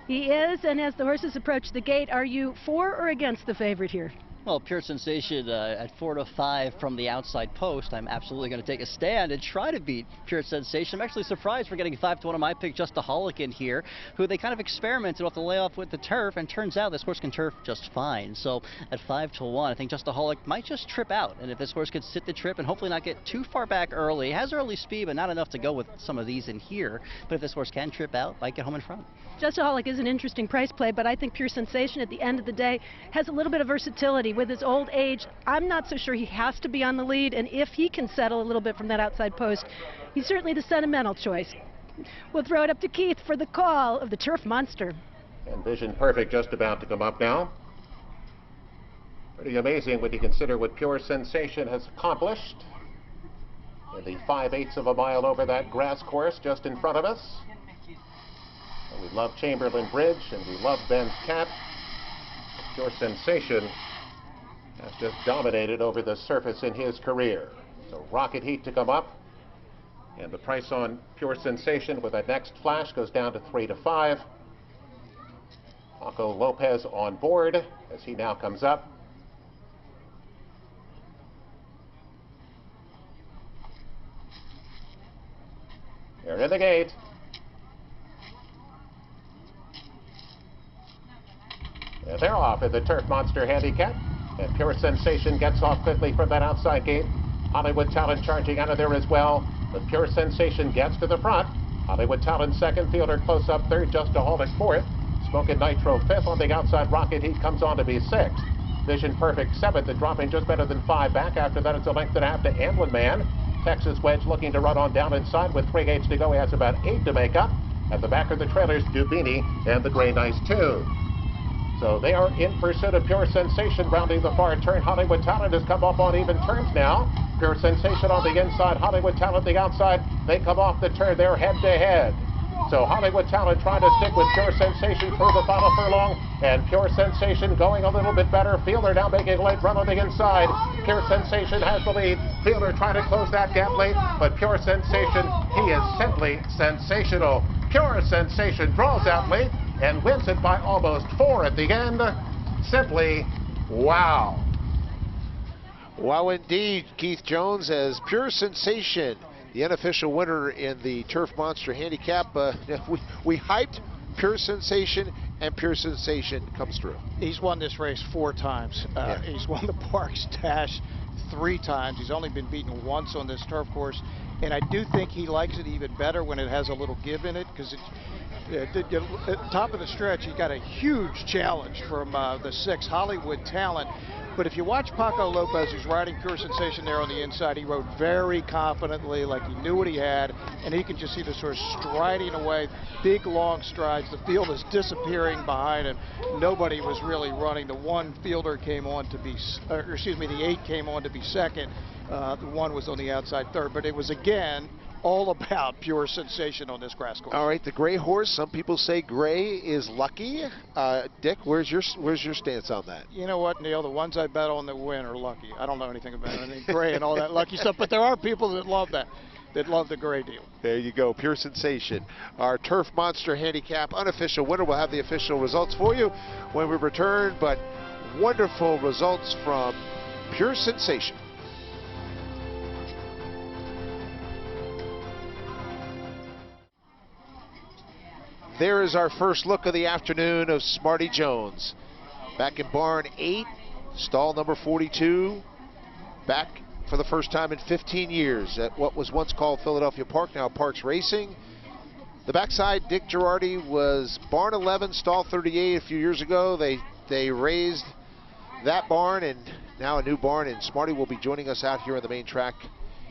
He is, and as the horses approach the gate, are you for or against the favorite here? Well, Pure Sensation at 4 to 5 from the outside post. I'm absolutely going to take a stand and try to beat Pure Sensation. I'm actually surprised we're getting 5 to 1 on my pick, Justaholic in here, who they kind of experimented off the layoff with the turf, and turns out this horse can turf just fine. So at 5 to 1, I think Justaholic might just trip out, and if this horse could sit the trip and hopefully not get too far back early, has early speed, but not enough to go with some of these in here. But if this horse can trip out, might get home in front. Justaholic is an interesting price play, but I think Pure Sensation at the end of the day has a little bit of versatility. With his old age, I'm not so sure he has to be on the lead, and if he can settle a little bit from that outside post, he's certainly the sentimental choice. We'll throw it up to Keith for the call of the Turf Monster. And Vision Perfect just about to come up now. Pretty amazing when you consider what Pure Sensation has accomplished in the 5/8 of a mile over that grass course just in front of us. And we love Chamberlain Bridge, and we love Ben's Cat. Pure Sensation has just dominated over the surface in his career. So Rocket Heat to come up, and the price on Pure Sensation with that next flash goes down to 3 to 5. Paco Lopez on board as he now comes up. They're in the gate. And they're off at the Turf Monster Handicap. And Pure Sensation gets off quickly from that outside gate. Hollywood Talent charging out of there as well. But Pure Sensation gets to the front. Hollywood Talent second, Fielder close up third, Justaholic fourth. Smokin' Nitro fifth. On the outside, Rocket Heat comes on to be sixth. Vision Perfect seventh, and dropping just better than 5 back. After that, it's a length and a half to Amblin Man. Texas Wedge looking to run on down inside with 3/8 to go. He has about 8 to make up. At the back of the trailers, Dubini and the Gray Nice 2. So they are in pursuit of Pure Sensation, rounding the far turn. Hollywood Talent has come up on even turns now. Pure Sensation on the inside, Hollywood Talent the outside. They come off the turn, they're head to head. So Hollywood Talent trying to stick with Pure Sensation through the final furlong, and Pure Sensation going a little bit better. Fielder now making a late run on the inside. Pure Sensation has the lead. Fielder trying to close that gap late, but Pure Sensation, he is simply sensational. Pure Sensation draws out late and wins it by almost 4 at the end. Simply wow. Wow indeed, Keith Jones, as Pure Sensation, the unofficial winner in the Turf Monster Handicap. We hyped Pure Sensation, and Pure Sensation comes through. He's won this race 4 times. He's won the Parks Dash 3 times. He's only been beaten once on this turf course, and I do think he likes it even better when it has a little give in it, because at the top of the stretch, he got a huge challenge from the 6 Hollywood Talent. But if you watch Paco Lopez, who's riding Pure Sensation there on the inside, he rode very confidently, like he knew what he had, and he can just see the horse striding away, big long strides. The field is disappearing behind him. Nobody was really running. The 1 Fielder came on to be, the 8 came on to be second. The 1 was on the outside third, but it was again all about Pure Sensation on this grass course. All right, the gray horse. Some people say gray is lucky. Dick, where's your stance on that? You know what, Neil? The ones I bet on that win are lucky. I don't know anything about anything gray and all that lucky stuff, but there are people that love that. That love the gray deal. There you go, Pure Sensation. Our Turf Monster Handicap unofficial winner. We'll have the official results for you when we return, but wonderful results from Pure Sensation. There is our first look of the afternoon of Smarty Jones. Back in barn 8, stall number 42. Back for the first time in 15 years at what was once called Philadelphia Park, now Parks Racing. The backside, Dick Girardi, was barn 11, stall 38 a few years ago. They raised that barn, and now a new barn, and Smarty will be joining us out here on the main track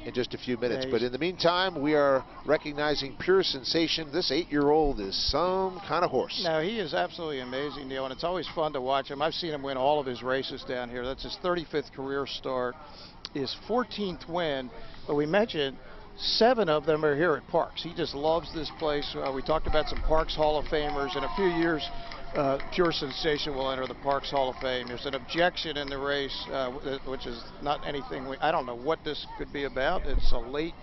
in just a few minutes. But in the meantime, we are recognizing Pure Sensation. This 8-year-old is some kind of horse. No, he is absolutely amazing, Neil, and it's always fun to watch him. I've seen him win all of his races down here. That's his 35th career start, his 14th win, but we mentioned 7 of them are here at Parks. He just loves this place. We talked about some Parks Hall of Famers. In a few years, Pure Sensation will enter the Parks Hall of Fame. There's an objection in the race, which is not anything. I don't know what this could be about. It's a late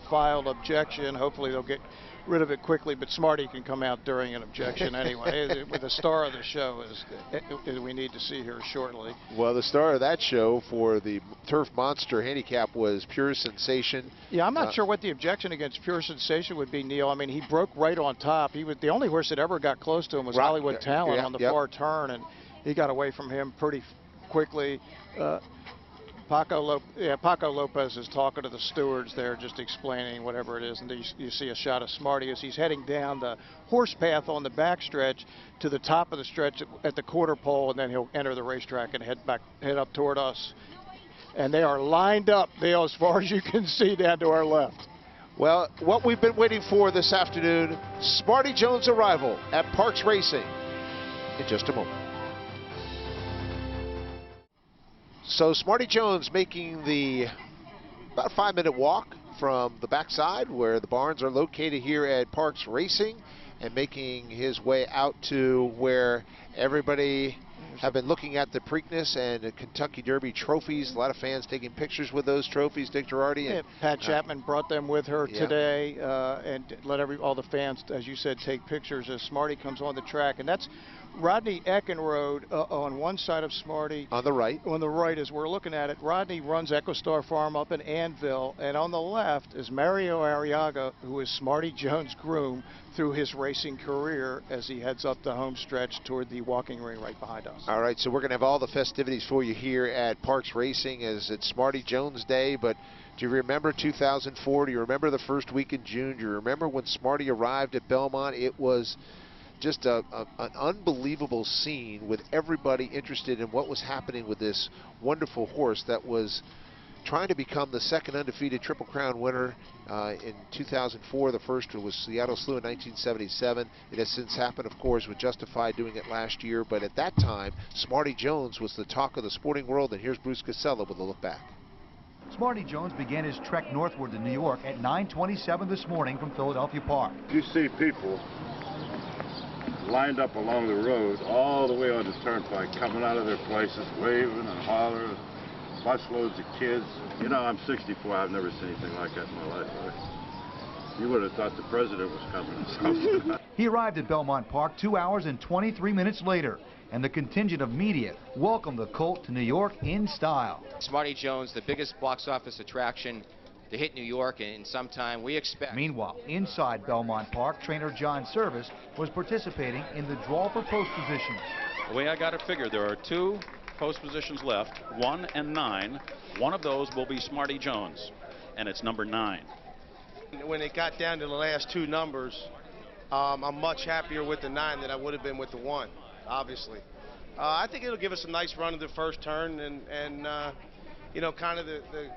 filed objection. Hopefully they'll get rid of it quickly, but Smarty can come out during an objection anyway. With the star of the show is we need to see here shortly. Well, the star of that show for the Turf Monster Handicap was Pure Sensation. Yeah, I'm not sure what the objection against Pure Sensation would be, Neil. I mean, he broke right on top. He was the only horse that ever got close to him was Hollywood Talent on the far turn, and he got away from him pretty quickly. Paco Lopez is talking to the stewards there, just explaining whatever it is, and you see a shot of Smarty as he's heading down the horse path on the back stretch to the top of the stretch at the quarter pole, and then he'll enter the racetrack and head up toward us. And they are lined up, Neil, as far as you can see down to our left. Well, what we've been waiting for this afternoon, Smarty Jones' arrival at Parks Racing in just a moment. So Smarty Jones making the about 5-minute walk from the backside where the barns are located here at Parks Racing, and making his way out to where everybody have been looking at the Preakness and the Kentucky Derby trophies. A lot of fans taking pictures with those trophies, Dick Girardi. And, Pat Chapman brought them with her today and let all the fans, as you said, take pictures as Smarty comes on the track. And that's Rodney Eckenrode on one side of Smarty. On the right. On the right, as we're looking at it, Rodney runs EchoStar Farm up in Annville, and on the left is Mario Arriaga, who is Smarty Jones' groom through his racing career as he heads up the home stretch toward the walking ring right behind us. All right, so we're going to have all the festivities for you here at Parks Racing as it's Smarty Jones Day, but do you remember 2004? Do you remember the first week in June? Do you remember when Smarty arrived at Belmont? It was just an unbelievable scene with everybody interested in what was happening with this wonderful horse that was trying to become the second undefeated Triple Crown winner in 2004. The first was Seattle Slew in 1977. It has since happened, of course, with Justified doing it last year. But at that time, Smarty Jones was the talk of the sporting world. And here's Bruce Casella with a look back. Smarty Jones began his trek northward to New York at 9:27 this morning from Philadelphia Park. You see people lined up along the road all the way on the turnpike, coming out of their places, waving and hollering, busloads of kids. You know, I'm 64. I've never seen anything like that in my life. Right? You would have thought the president was coming or something. He arrived at Belmont Park 2 hours and 23 minutes later, and the contingent of media welcomed the colt to New York in style. Smarty Jones, the biggest box office attraction to hit New York in some time, we expect. Meanwhile, inside Belmont Park, trainer John Service was participating in the draw for post positions. The way I got it figured, there are 2 post positions left, 1 and 9. One of those will be Smarty Jones, and it's number 9. When it got down to the last 2 numbers, I'm much happier with the 9 than I would have been with the 1, obviously. I think it'll give us a nice run at the first turn, and you know, kind of the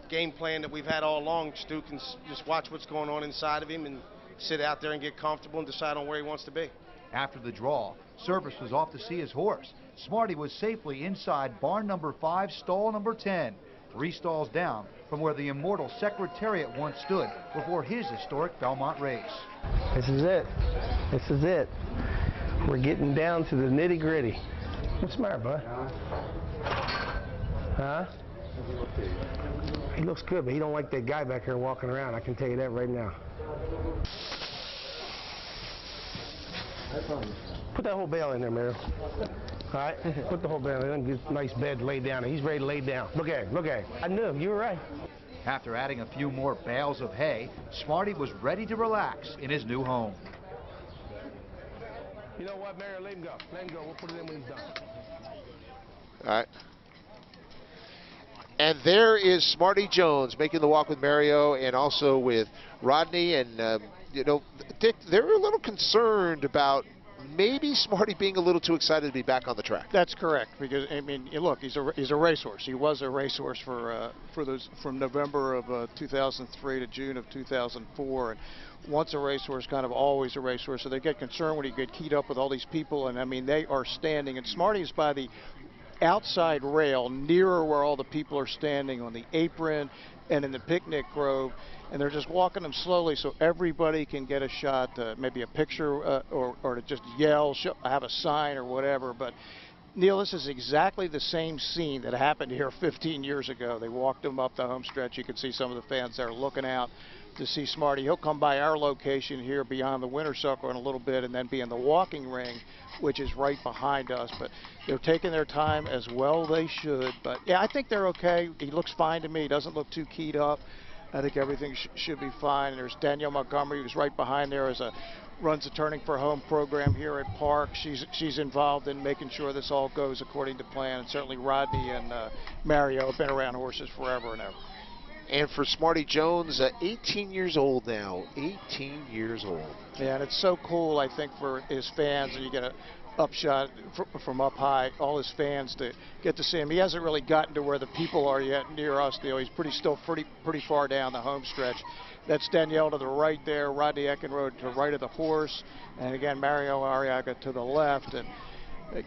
game plan that we've had all along. Stu can just watch what's going on inside of him and sit out there and get comfortable and decide on where he wants to be. After the draw, Service was off to see his horse. Smarty was safely inside barn number 5, stall number 10, 3 stalls down from where the immortal Secretariat once stood before his historic Belmont race. This is it. This is it. We're getting down to the nitty-gritty. What's the matter, bud? Huh? He looks good, but he don't like that guy back here walking around. I can tell you that right now. Put that whole bale in there, Mario. All right, put the whole bale in. Get a nice bed laid down. He's ready to lay down. Look at him, look at him. I knew him, you were right. After adding a few more bales of hay, Smarty was ready to relax in his new home. You know what, Mario, let him go. Let him go. We'll put it in when he's done. All right. And there is Smarty Jones making the walk with Mario and also with Rodney. And, you know, Dick, they're a little concerned about maybe Smarty being a little too excited to be back on the track. That's correct, because I mean, look, he's a racehorse. He was a racehorse for those from November of 2003 to June of 2004, and once a racehorse, kind of always a racehorse. So they get concerned when he get keyed up with all these people, and I mean, they are standing, and Smarty is by the outside rail nearer where all the people are standing on the apron and in the picnic grove, and they're just walking them slowly so everybody can get a shot, maybe a picture or to just yell, have a sign or whatever. But Neil, this is exactly the same scene that happened here 15 years ago. They walked them up the home stretch. You can see some of the fans there looking out to see Smarty. He'll come by our location here beyond the winter circle in a little bit and then be in the walking ring, which is right behind us. But they're taking their time as well they should. But yeah, I think they're okay. He looks fine to me. He doesn't look too keyed up. I think everything should be fine. And there's Danielle Montgomery, who's right behind there, runs a Turning for Home program here at Park. She's involved in making sure this all goes according to plan. And certainly Rodney and Mario have been around horses forever and ever. And for Smarty Jones, 18 years old now, 18 years old. Yeah, and it's so cool, I think, for his fans, and you get a upshot from up high, all his fans to get to see him. He hasn't really gotten to where the people are yet near us, Neil. He's still pretty far down the home stretch. That's Danielle to the right there, Rodney Eckenrode to the right of the horse, and again, Mario Arriaga to the left. And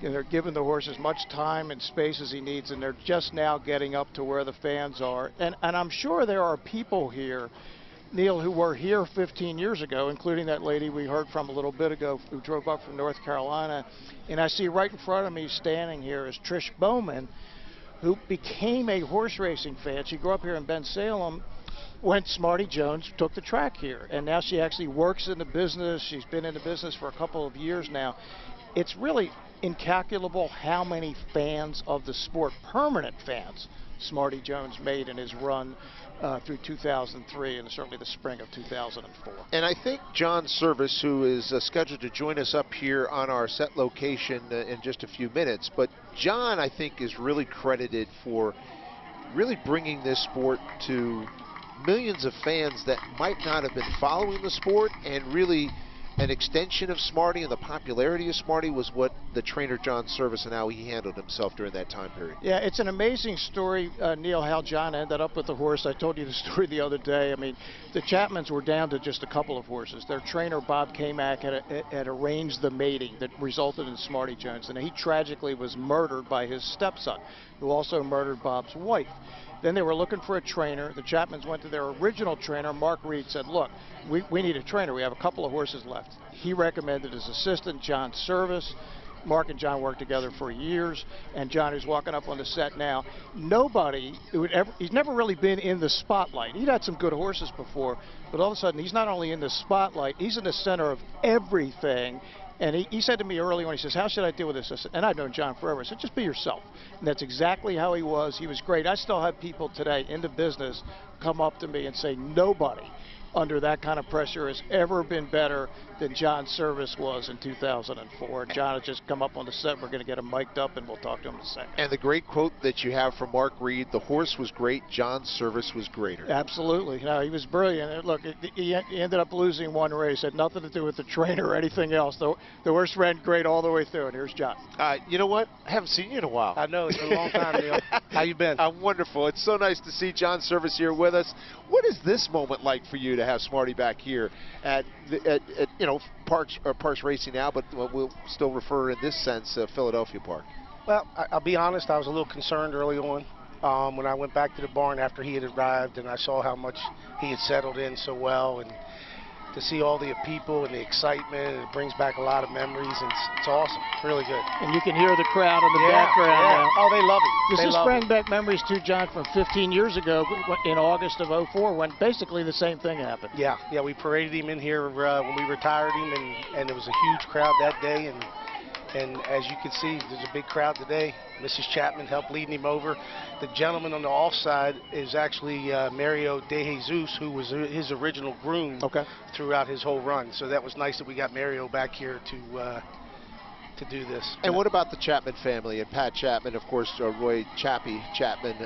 they're giving the horse as much time and space as he needs, and they're just now getting up to where the fans are. And I'm sure there are people here, Neil, who were here 15 years ago, including that lady we heard from a little bit ago who drove up from North Carolina. And I see right in front of me standing here is Trish Bowman, who became a horse racing fan. She grew up here in Bensalem when Smarty Jones took the track here. And now she actually works in the business. She's been in the business for a couple of years now. It's really incalculable how many fans of the sport, permanent fans, Smarty Jones made in his run through 2003 and certainly the spring of 2004. And I think John Service, who is scheduled to join us up here on our set location in just a few minutes, but John, I think, is really credited for really bringing this sport to millions of fans that might not have been following the sport, and really an extension of Smarty and the popularity of Smarty was what the trainer John Service and how he handled himself during that time period. Yeah, it's an amazing story, Neil, how John ended up with the horse. I told you the story the other day. I mean, the Chapmans were down to just a couple of horses. Their trainer, Bob Kamak, had arranged the mating that resulted in Smarty Jones, and he tragically was murdered by his stepson, who also murdered Bob's wife. Then they were looking for a trainer. The Chapmans went to their original trainer, Mark Reed, said, look, we need a trainer. We have a couple of horses left. He recommended his assistant, John Service. Mark and John worked together for years, and John, who's walking up on the set now, nobody he's never really been in the spotlight. He'd had some good horses before, but all of a sudden he's not only in the spotlight, he's in the center of everything. And he said to me early on, he says, how should I deal with this? I said, and I've known John forever. I said, just be yourself. And that's exactly how he was. He was great. I still have people today in the business come up to me and say, nobody under that kind of pressure has ever been better than John Service was in 2004. John has just come up on the set. We're going to get him mic'd up, and we'll talk to him in a second. And the great quote that you have from Mark Reed, the horse was great, John Service was greater. Absolutely. No, he was brilliant. And look, he ended up losing one race. Had nothing to do with the trainer or anything else. The horse ran great all the way through, and here's John. You know what? I haven't seen you in a while. I know. It's been a long time, Neil. How you been? I'm wonderful. It's so nice to see John Service here with us. What is this moment like for you to have Smarty back here at you know, Parks Racing now, but we'll still refer in this sense Philadelphia Park? Well, I'll be honest, I was a little concerned early on when I went back to the barn after he had arrived and I saw how much he had settled in so well, and to see all the people and the excitement, and it brings back a lot of memories, and it's awesome. It's really good. And you can hear the crowd in the background now. Oh, they love it. This bring back memories too, John, from 15 years ago in August of '04 when basically the same thing happened. Yeah, we paraded him in here when we retired him, and there was a huge crowd that day, and as you can see, there's a big crowd today. Mrs. Chapman helped leading him over. The gentleman on the offside is actually Mario De Jesus, who was his original groom throughout his whole run. So that was nice that we got Mario back here to do this. And what about the Chapman family? And Pat Chapman, of course, Roy Chappie Chapman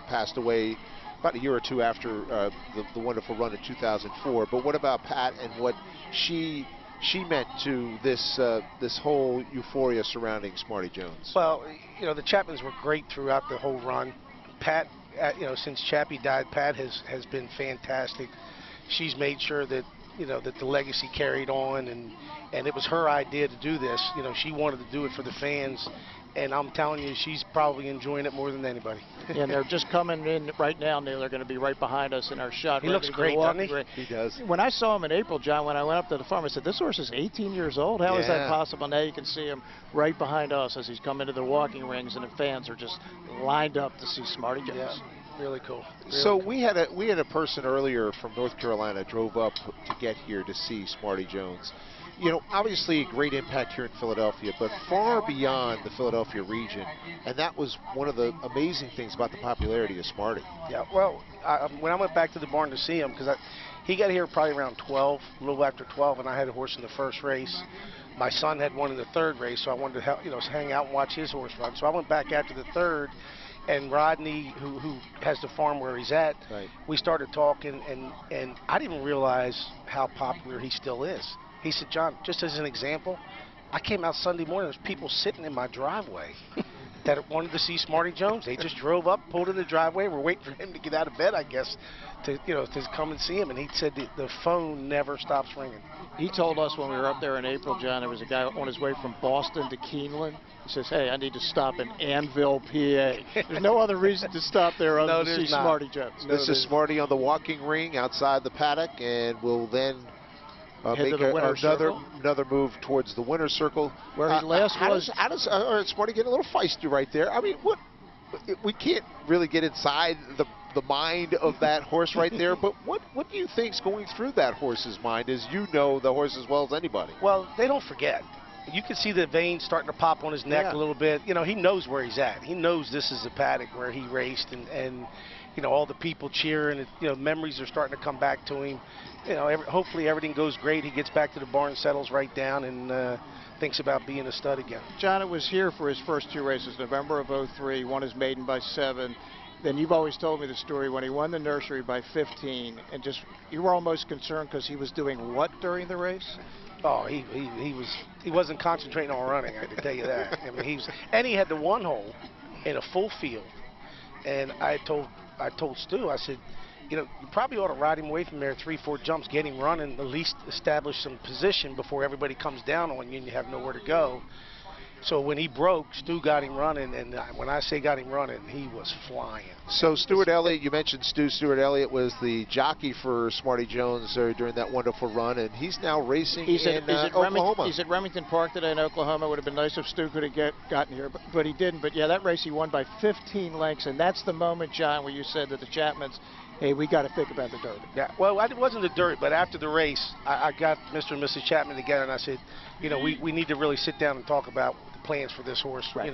passed away about a year or two after the wonderful run in 2004. But what about Pat and what she meant to this whole euphoria surrounding Smarty Jones? Well, you know, the Chapmans were great throughout the whole run. Pat, you know, since Chappie died, Pat has been fantastic. She's made sure that, you know, that the legacy carried on, and it was her idea to do this. You know, she wanted to do it for the fans, and I'm telling you, she's probably enjoying it more than anybody. And they're just coming in right now, Neil. They're going to be right behind us in our shot. He looks great, doesn't he? He does. When I saw him in April, John, when I went up to the farm, I said, this horse is 18 years old? How is that possible? Now you can see him right behind us as he's coming into the walking rings, and the fans are just lined up to see Smarty Jones. Yeah. Really cool. So we had a person earlier from North Carolina drove up to get here to see Smarty Jones. You know, obviously a great impact here in Philadelphia, but far beyond the Philadelphia region. And that was one of the amazing things about the popularity of Smarty. Yeah, well, when I went back to the barn to see him, because he got here probably around 12, a little after 12, and I had a horse in the first race. My son had one in the third race, so I wanted to help, hang out and watch his horse run. So I went back after the third, and Rodney, who has the farm where he's at, we started talking, and I didn't realize how popular he still is. He said, John, just as an example, I came out Sunday morning, there's people sitting in my driveway that wanted to see Smarty Jones. They just drove up, pulled in the driveway, were waiting for him to get out of bed, I guess, to come and see him. And he said the phone never stops ringing. He told us when we were up there in April, John, there was a guy on his way from Boston to Keeneland. He says, hey, I need to stop in Annville, PA. There's no other reason to stop there other than to see Smarty Jones. This is Smarty on the walking ring outside the paddock, and we'll then make another move towards the winner's circle. Where he last was. How does Smarty get a little feisty right there? I mean, we can't really get inside the mind of that horse right there, but what do you think's going through that horse's mind, as you know the horse as well as anybody? Well, they don't forget. You can see the veins starting to pop on his neck a little bit. He knows where he's at. He knows this is the paddock where he raced, and all the people cheering. Memories are starting to come back to him. Hopefully everything goes great. He gets back to the barn, settles right down, and thinks about being a stud again. John, it was here for his first two races, November of '03, won his maiden by 7. Then you've always told me the story when he won the nursery by 15, and you were almost concerned because he was doing what during the race? Oh, he wasn't concentrating on running, I can tell you that. I mean, he had the one hole in a full field, and I told Stu, I said, you probably ought to ride him away from there 3-4 jumps, get him running, at least establish some position before everybody comes down on you and you have nowhere to go. So when he broke, Stu got him running, and when I say got him running, he was flying. So Stuart Elliott, you mentioned Stuart Elliott was the jockey for Smarty Jones during that wonderful run, and he's now racing in Oklahoma. He's at Remington Park today in Oklahoma. It would have been nice if Stu could have gotten here, but he didn't. But yeah, that race he won by 15 lengths, and that's the moment, John, where you said that the Chapmans, hey, we got to think about the Derby. Yeah, well, it wasn't the Derby, but after the race, I got Mr. and Mrs. Chapman together, and I said, we need to really sit down and talk about the plans for this horse. Right.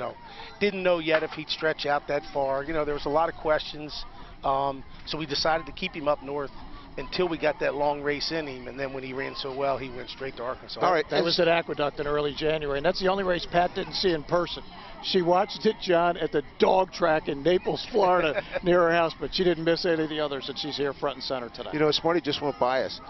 Didn't know yet if he'd stretch out that far. There was a lot of questions, so we decided to keep him up north until we got that long race in him, and then when he ran so well, he went straight to Arkansas. All right, that was at Aqueduct in early January, and that's the only race Pat didn't see in person. She watched it, John, at the dog track in Naples, Florida, near her house, but she didn't miss any of the others, and she's here front and center today. Smarty just went by us.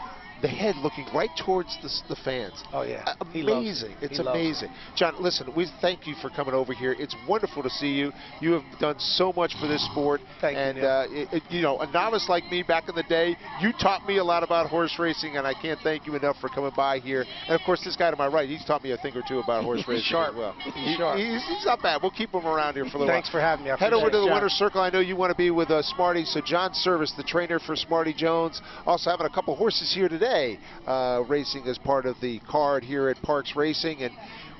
The head looking right towards the fans. Oh, yeah. Amazing. It's amazing. John, listen, we thank you for coming over here. It's wonderful to see you. You have done so much for this sport. Thank you. A novice like me back in the day, you taught me a lot about horse racing, and I can't thank you enough for coming by here. And, of course, this guy to my right, he's taught me a thing or two about horse racing sharp. as well. He's sharp. He's not bad. We'll keep him around here for a little while. Thanks for having me. Head over to the winner's circle. I know you want to be with Smarty. So John Service, the trainer for Smarty Jones, also having a couple horses here today. Racing as part of the card here at Parks Racing, and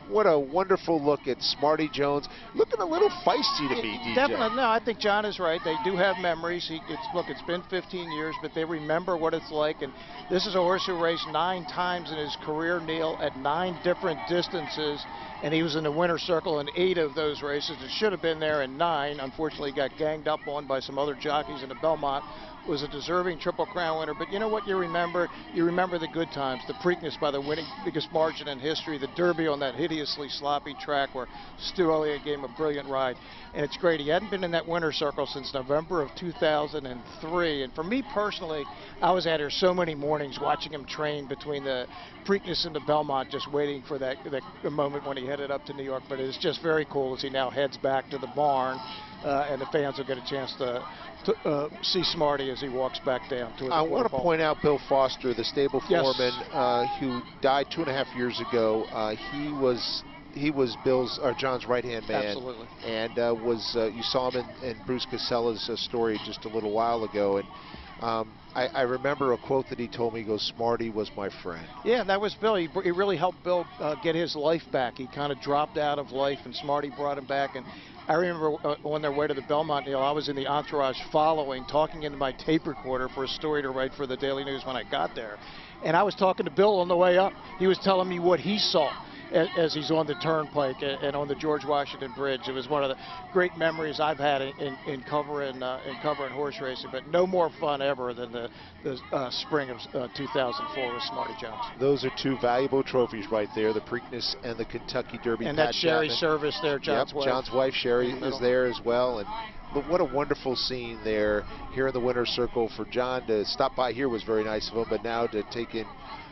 what a wonderful look at Smarty Jones, looking a little feisty to me, DJ. Definitely, no, I think John is right. They do have memories. It's been 15 years, but they remember what it's like, and this is a horse who raced 9 times in his career, Neil, at 9 different distances, and he was in the winner's circle in 8 of those races. It should have been there in 9. Unfortunately, got ganged up on by some other jockeys in the Belmont. Was a deserving Triple Crown winner, but you know what you remember? You remember the good times, the Preakness by the winning biggest margin in history, the Derby on that hideously sloppy track where Stu Elliott gave him a brilliant ride. And it's great. He hadn't been in that winner's circle since November of 2003. And for me personally, I was out here so many mornings watching him train between the Preakness and the Belmont, just waiting for that moment when he headed up to New York. But it's just very cool as he now heads back to the barn, and the fans will get a chance to see Smarty as he walks back down to it. I want to point out Bill Foster, the stable foreman, who died 2.5 years ago. He was John's right-hand man. Absolutely. And you saw him in Bruce Casella's story just a little while ago. And I remember a quote that he told me. He goes, "Smarty was my friend." Yeah, that was Bill. He really helped Bill get his life back. He kind of dropped out of life, and Smarty brought him back. And I remember on their way to the Belmont, Neil, I was in the entourage following, talking into my tape recorder for a story to write for the Daily News when I got there. And I was talking to Bill on the way up. He was telling me what he saw as he's on the turnpike and on the George Washington Bridge. It was one of the great memories I've had in covering horse racing, but no more fun ever than the spring of 2004 with Smarty Jones. Those are two valuable trophies right there, the Preakness and the Kentucky Derby. And that's Sherry's service there, John's wife. John's wife, Sherry, is there as well. But what a wonderful scene there here in the winner's circle. For John to stop by here was very nice of him, but now to take in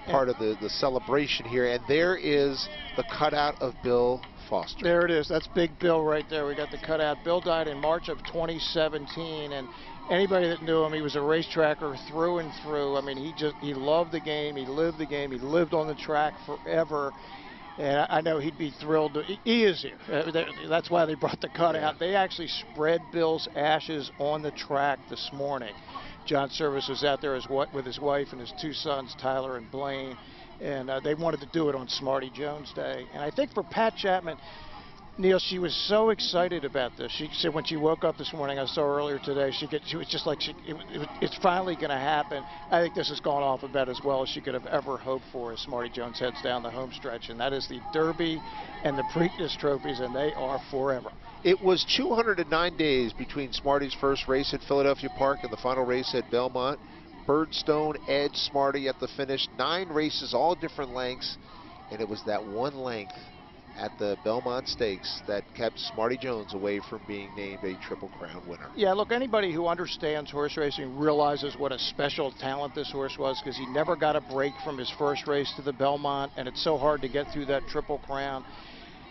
part of the celebration here. And there is the cutout of Bill Foster. There it is. That's Big Bill right there. We got the cutout. Bill died in March of 2017, and anybody that knew him, he was a racetracker through and through. I mean, he loved the game. He lived the game. He lived on the track forever. And I know he'd be thrilled. He is here. That's why they brought the cutout. They actually spread Bill's ashes on the track this morning. John Service was out there with his wife and his two sons, Tyler and Blaine, and they wanted to do it on Smarty Jones Day. And I think for Pat Chapman, Neil, she was so excited about this. She said when she woke up this morning, I saw her earlier today, she was just like, it's finally going to happen. I think this has gone off about as well as she could have ever hoped for as Smarty Jones heads down the home stretch, and that is the Derby and the Preakness trophies, and they are forever. It was 209 days between Smarty's first race at Philadelphia Park and the final race at Belmont. Birdstone edged Smarty at the finish. 9 races, all different lengths, and it was that one length at the Belmont Stakes that kept Smarty Jones away from being named a Triple Crown winner. Yeah, look, anybody who understands horse racing realizes what a special talent this horse was, because he never got a break from his first race to the Belmont, and it's so hard to get through that Triple Crown.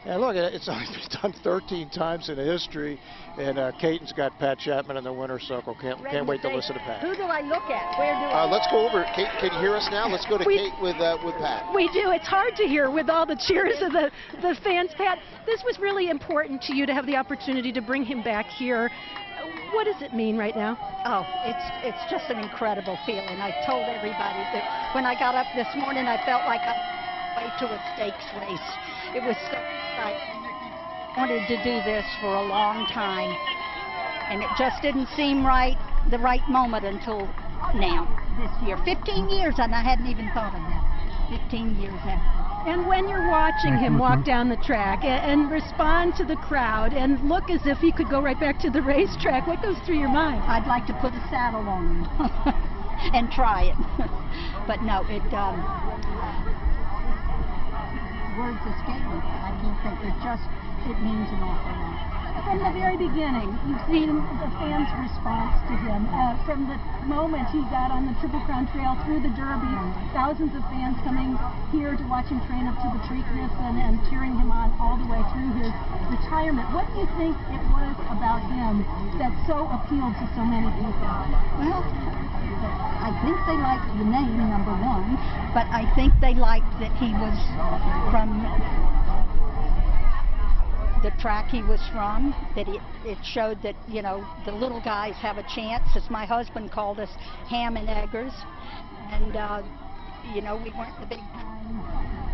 And look, it's only been done 13 times in history, and Caton's got Pat Chapman in the winner's circle. Can't wait to listen to Pat. Who do I look at? Where do I? Let's go over. Kate, can you hear us now? Let's go to Kate with Pat. We do. It's hard to hear with all the cheers of the fans. Pat, this was really important to you to have the opportunity to bring him back here. What does it mean right now? Oh, it's just an incredible feeling. I told everybody that when I got up this morning, I felt like I was way to a stakes race. It was so I wanted to do this for a long time, and it just didn't seem the right moment until now, this year. 15 years, and I hadn't even thought of that. 15 years after. And when you're watching him walk down the track and respond to the crowd and look as if he could go right back to the racetrack, what goes through your mind? I'd like to put a saddle on him and try it. But no, words escape me. I can't think. It means an awful lot. From the very beginning, you've seen the fans' response to him. From the moment he got on the Triple Crown Trail through the Derby, thousands of fans coming here to watch him train up to the Preakness and cheering him on all the way through his retirement. What do you think it was about him that so appealed to so many people? Well, I think they liked the name, number one, but I think they liked that he was from the track he was from, that it showed that, you know, the little guys have a chance, as my husband called us, ham and eggers. And, you know, we weren't the big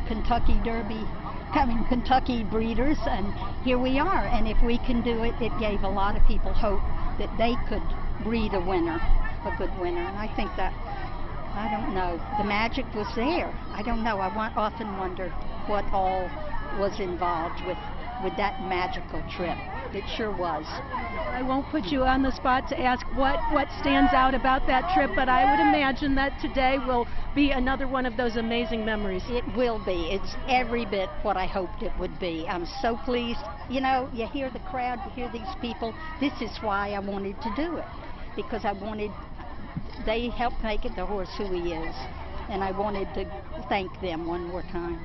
Kentucky Derby, Kentucky breeders, and here we are. And if we can do it, it gave a lot of people hope that they could breed a winner, a good winner. And I think that, I don't know, the magic was there. I don't know. I often wonder what all was involved with that magical trip. It sure was. I won't put you on the spot to ask what stands out about that trip, but I would imagine that today will be another one of those amazing memories. It will be. It's every bit what I hoped it would be. I'm so pleased. You know, you hear the crowd, you hear these people. This is why I wanted to do it, because they helped make it the horse who he is, and I wanted to thank them one more time.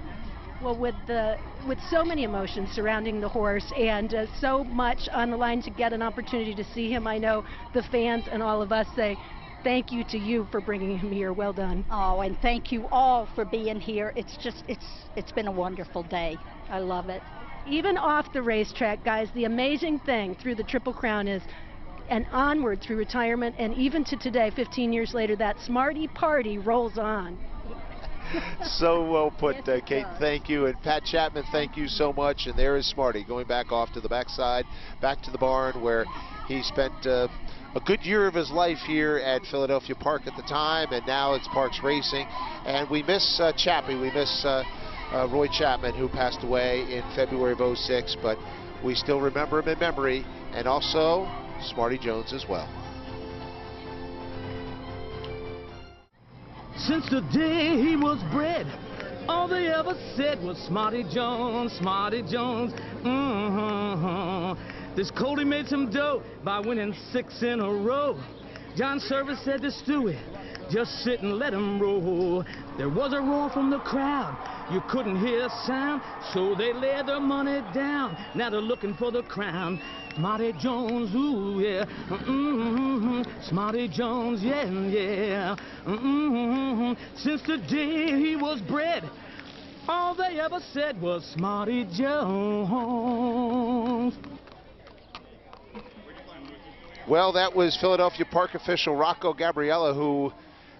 Well, with so many emotions surrounding the horse and so much on the line to get an opportunity to see him, I know the fans and all of us say thank you to you for bringing him here. Well done. Oh, and thank you all for being here. It's been a wonderful day. I love it. Even off the racetrack, guys, the amazing thing through the Triple Crown is and onward through retirement, and even to today, 15 years later, that Smarty party rolls on. So well put, Kate. Thank you. And Pat Chapman, thank you so much. And there is Smarty going back off to the backside, back to the barn where he spent a good year of his life here at Philadelphia Park at the time, and now it's Parks Racing. And we miss Chappie. We miss Roy Chapman, who passed away in February of '06, but we still remember him in memory, and also Smarty Jones as well. Since the day he was bred, all they ever said was Smarty Jones, Smarty Jones. This Colty made some dough by winning 6 in a row. John Service said to Stewie, just sit and let him roll. There was a roar from the crowd. You couldn't hear a sound, so they laid their money down. Now they're looking for the crown. Smarty Jones, ooh, yeah. Smarty Jones, yeah, yeah. Since the day he was bred, all they ever said was Smarty Jones. Well, that was Philadelphia Park official Rocco Gabriella, who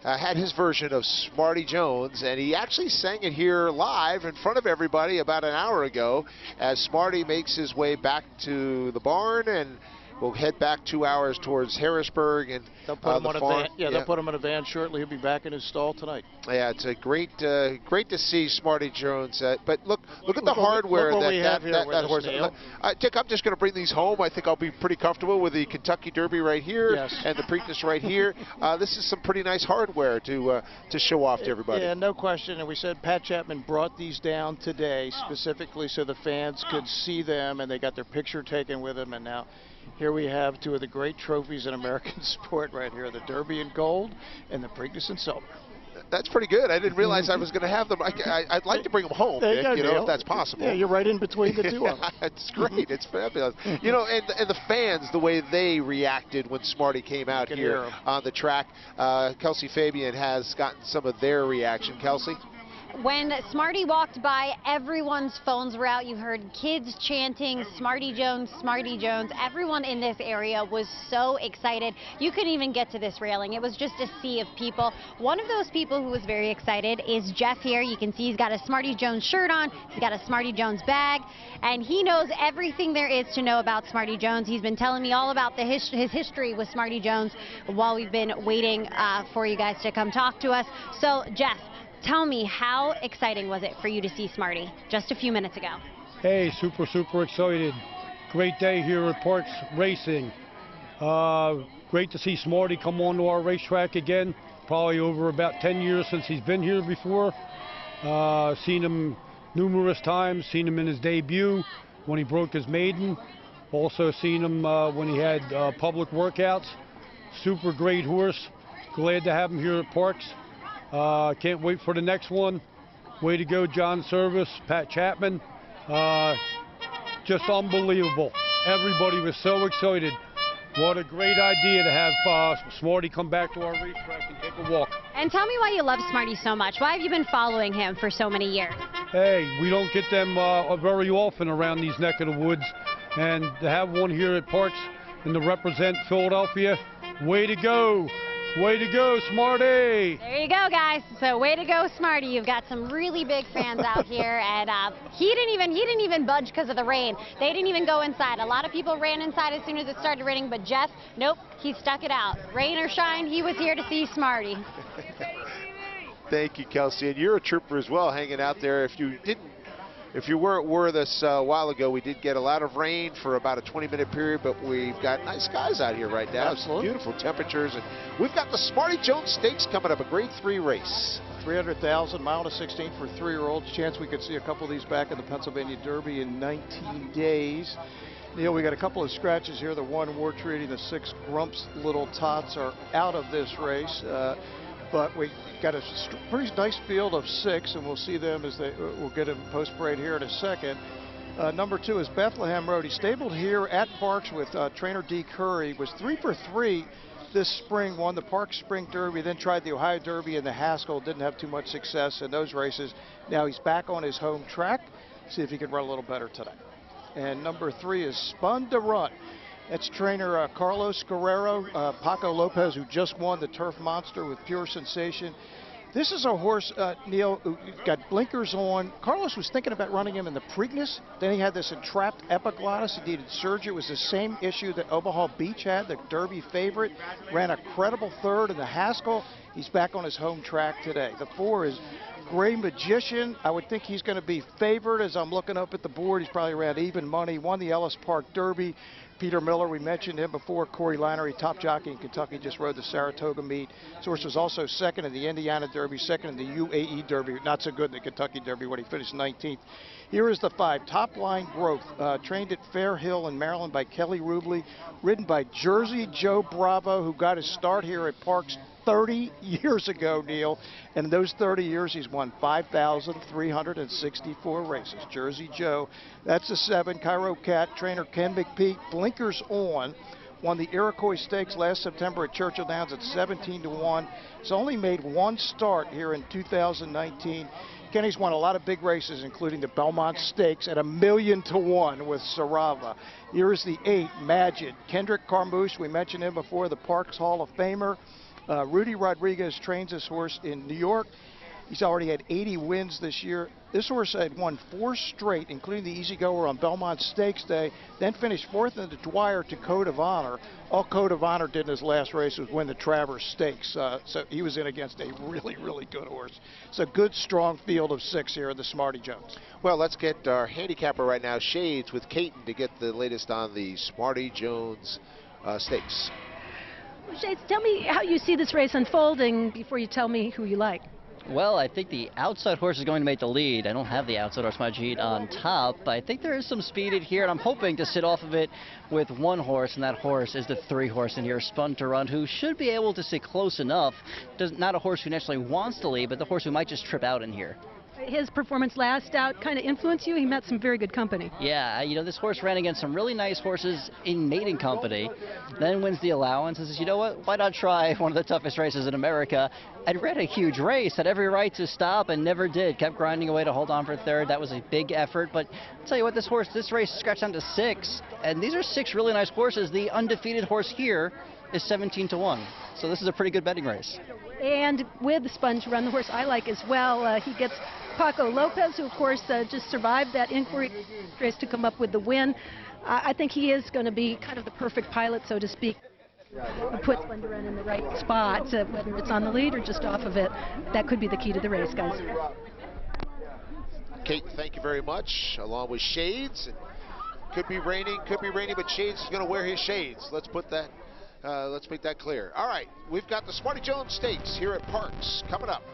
had his version of Smarty Jones, and he actually sang it here live in front of everybody about an hour ago as Smarty makes his way back to the barn, and we'll head back 2 hours towards Harrisburg and they'll put him the on a farm. van. Yeah, they'll put him in a van shortly. He'll be back in his stall tonight. Yeah, it's a great to see Smarty Jones. But look at the hardware that horse. Dick, I'm just going to bring these home. I think I'll be pretty comfortable with the Kentucky Derby right here and the Preakness right here. This is some pretty nice hardware to show off to everybody. Yeah, no question. And we said Pat Chapman brought these down today specifically so the fans could see them, and they got their picture taken with them. And now here we have two of the great trophies in American sport right here, the Derby in gold and the Preakness in silver. That's pretty good. I didn't realize I was going to have them. I'd like to bring them home, Dick, if that's possible. Yeah, you're right in between the two of them. It's great. It's fabulous. And the fans, the way they reacted when Smarty came out here on the track. Kelsey Fabian has gotten some of their reaction. Kelsey? When Smarty walked by, everyone's phones were out. You heard kids chanting, Smarty Jones, Smarty Jones. Everyone in this area was so excited. You couldn't even get to this railing. It was just a sea of people. One of those people who was very excited is Jeff here. You can see he's got a Smarty Jones shirt on. He's got a Smarty Jones bag. And he knows everything there is to know about Smarty Jones. He's been telling me all about his history with Smarty Jones while we've been waiting for you guys to come talk to us. So, Jeff, tell me, how exciting was it for you to see Smarty just a few minutes ago? Hey, super excited. Great day here at Parks Racing. Great to see Smarty come onto our racetrack again. Probably over about 10 years since he's been here before. Seen him numerous times. Seen him in his debut when he broke his maiden. Also seen him when he had public workouts. Super great horse. Glad to have him here at Parks. Can't wait for the next one. Way to go, John Service, Pat Chapman. Just unbelievable. Everybody was so excited. What a great idea to have Smarty come back to our racetrack and take a walk. And tell me why you love Smarty so much. Why have you been following him for so many years? Hey, we don't get them very often around these neck of the woods. And to have one here at Parks and to represent Philadelphia, way to go. Way to go, Smarty! There you go, guys. So way to go, Smarty. You've got some really big fans out here, and he didn't even budge because of the rain. They didn't even go inside. A lot of people ran inside as soon as it started raining, but Jeff, nope, he stuck it out. Rain or shine, he was here to see Smarty. Thank you, Kelsey. And you're a trooper as well, hanging out there. If you weren't with us a while ago, we did get a lot of rain for about a 20-minute period, but we've got nice skies out here right now. Some beautiful temperatures, and we've got the Smarty Jones Stakes coming up, a Grade 3 race. 300,000, mile to 16 for 3-year-olds. Chance we could see a couple of these back in the Pennsylvania Derby in 19 days. Neil, we got a couple of scratches here. The 1 War Treaty, the 6 Grumps Little Tots are out of this race. But we got a pretty nice field of 6, and we'll see them as we'll get them post-parade here in a second. Number 2 is Bethlehem Road. He stabled here at Parks with trainer D. Curry. Was 3 for 3 this spring. Won the Parks Spring Derby, then tried the Ohio Derby and the Haskell. Didn't have too much success in those races. Now he's back on his home track. See if he can run a little better today. And number 3 is Spun to Run. That's trainer Carlos Guerrero, Paco Lopez, who just won the Turf Monster with Pure Sensation. This is a horse, Neil, who got blinkers on. Carlos was thinking about running him in the Preakness. Then he had this entrapped epiglottis. He needed surgery. It was the same issue that Omaha Beach had, the Derby favorite. Ran a credible third in the Haskell. He's back on his home track today. The 4 is Gray Magician. I would think he's going to be favored as I'm looking up at the board. He's probably around even money. Won the Ellis Park Derby. Peter Miller, we mentioned him before. Corey Lanery, top jockey in Kentucky, just rode the Saratoga meet. This horse was also second in the Indiana Derby, second in the UAE Derby. Not so good in the Kentucky Derby when he finished 19th. Here is the 5, Top Line Growth, trained at Fair Hill in Maryland by Kelly Rubley, ridden by Jersey Joe Bravo, who got his start here at Parks 30 years ago, Neil. And in those 30 years, he's won 5,364 races. Jersey Joe. That's the 7. Cairo Cat, trainer Ken McPeak, blinkers on. Won the Iroquois Stakes last September at Churchill Downs at 17-1. He's only made one start here in 2019. Kenny's won a lot of big races, including the Belmont Stakes at $1,000,000 with Sarava. Here is the 8, Magid. Kendrick Carmouche, we mentioned him before, the Parks Hall of Famer. Rudy Rodriguez trains this horse in New York. He's already had 80 wins this year. This horse had won 4 straight, including the Easy Goer on Belmont Stakes Day, then finished 4th in the Dwyer to Code of Honor. All Code of Honor did in his last race was win the Travers Stakes, so he was in against a really, really good horse. It's a good, strong field of 6 here in the Smarty Jones. Well, let's get our handicapper right now, Shades, with Caton to get the latest on the Smarty Jones Stakes. Shades, tell me how you see this race unfolding before you tell me who you like. Well, I think the outside horse is going to make the lead. I don't have the outside horse, Majid, on top, but I think there is some speed in here, and I'm hoping to sit off of it with one horse, and that horse is the 3 horse in here, Spun to Run, who should be able to sit close enough. Not a horse who necessarily wants to lead, but the horse who might just trip out in here. His performance last out kind of influenced you? He met some very good company. Yeah, you know, this horse ran against some really nice horses in maiden company, then wins the allowance and says, you know what, why not try one of the toughest races in America? And ran a huge race, had every right to stop and never did. Kept grinding away to hold on for 3rd. That was a big effort, but I'll tell you what, this race scratched down to 6, and these are 6 really nice horses. The undefeated horse here is 17-1, so this is a pretty good betting race. And with the Spun to Run, the horse I like as well, he gets Paco Lopez, who of course just survived that inquiry race to come up with the win. I think he is going to be kind of the perfect pilot, so to speak, who puts Spun to Run in the right spot, whether it's on the lead or just off of it. That could be the key to the race, guys. Kate, thank you very much, along with Shades. And could be raining, but Shades is going to wear his shades. Let's put that. Let's make that clear. All right, we've got the Smarty Jones Stakes here at Parks coming up.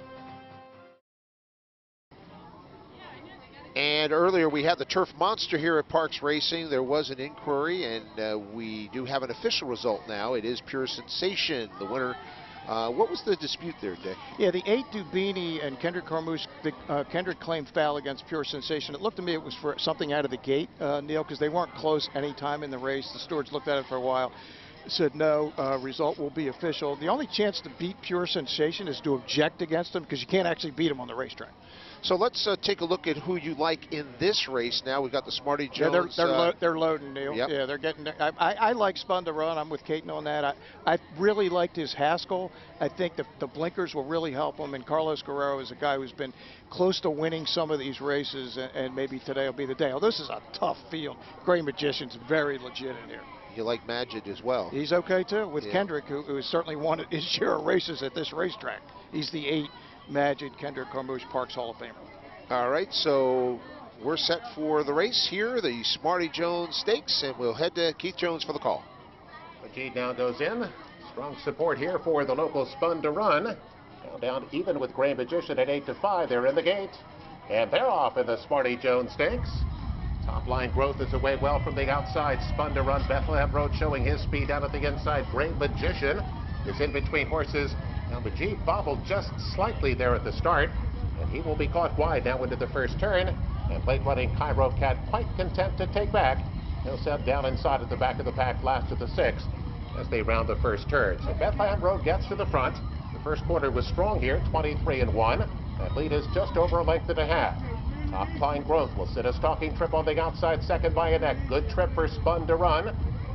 And earlier we had the Turf Monster here at Parks Racing. There was an inquiry, and we do have an official result now. It is Pure Sensation, the winner. What was the dispute there, Dick? Yeah, the 8 Dubini and Kendrick Carmouche, Kendrick claimed foul against Pure Sensation. It looked to me it was for something out of the gate, Neil, because they weren't close any time in the race. The stewards looked at it for a while, said no, result will be official. The only chance to beat Pure Sensation is to object against them, because you can't actually beat them on the racetrack. So let's take a look at who you like in this race now. We've got the Smarty Jones. Yeah, they're loading, Neil. Yep. Yeah, they're getting. I like Spun to Run. I'm with Caton on that. I really liked his Haskell. I think the blinkers will really help him. And Carlos Guerrero is a guy who's been close to winning some of these races, and maybe today will be the day. Oh, this is a tough field. Gray Magician's very legit in here. You like Magid as well. He's okay too, with Kendrick, who has certainly won his share of races at this racetrack. He's the 8 Magid Kendrick Carmouche Parks Hall of Famer. All right, so we're set for the race here, the Smarty Jones Stakes, and we'll head to Keith Jones for the call. McGee now goes in. Strong support here for the local Spun to Run. Now down even with Gray Magician at 8-5. They're in the gate, and they're off in the Smarty Jones Stakes. Top Line Growth is away well from the outside. Spun to Run, Bethlehem Road showing his speed down at the inside. Gray Magician is in between horses. Now McGee bobbled just slightly there at the start, and he will be caught wide now into the first turn. And late running Cairo Cat quite content to take back. He'll set down inside at the back of the pack last of the 6th as they round the first turn. So Bethlehem Road gets to the front. The first quarter was strong here, 23-1. That lead is just over a length and a half. Top Line Growth will sit a stalking trip on the outside, second by a neck. Good trip for Spun to Run.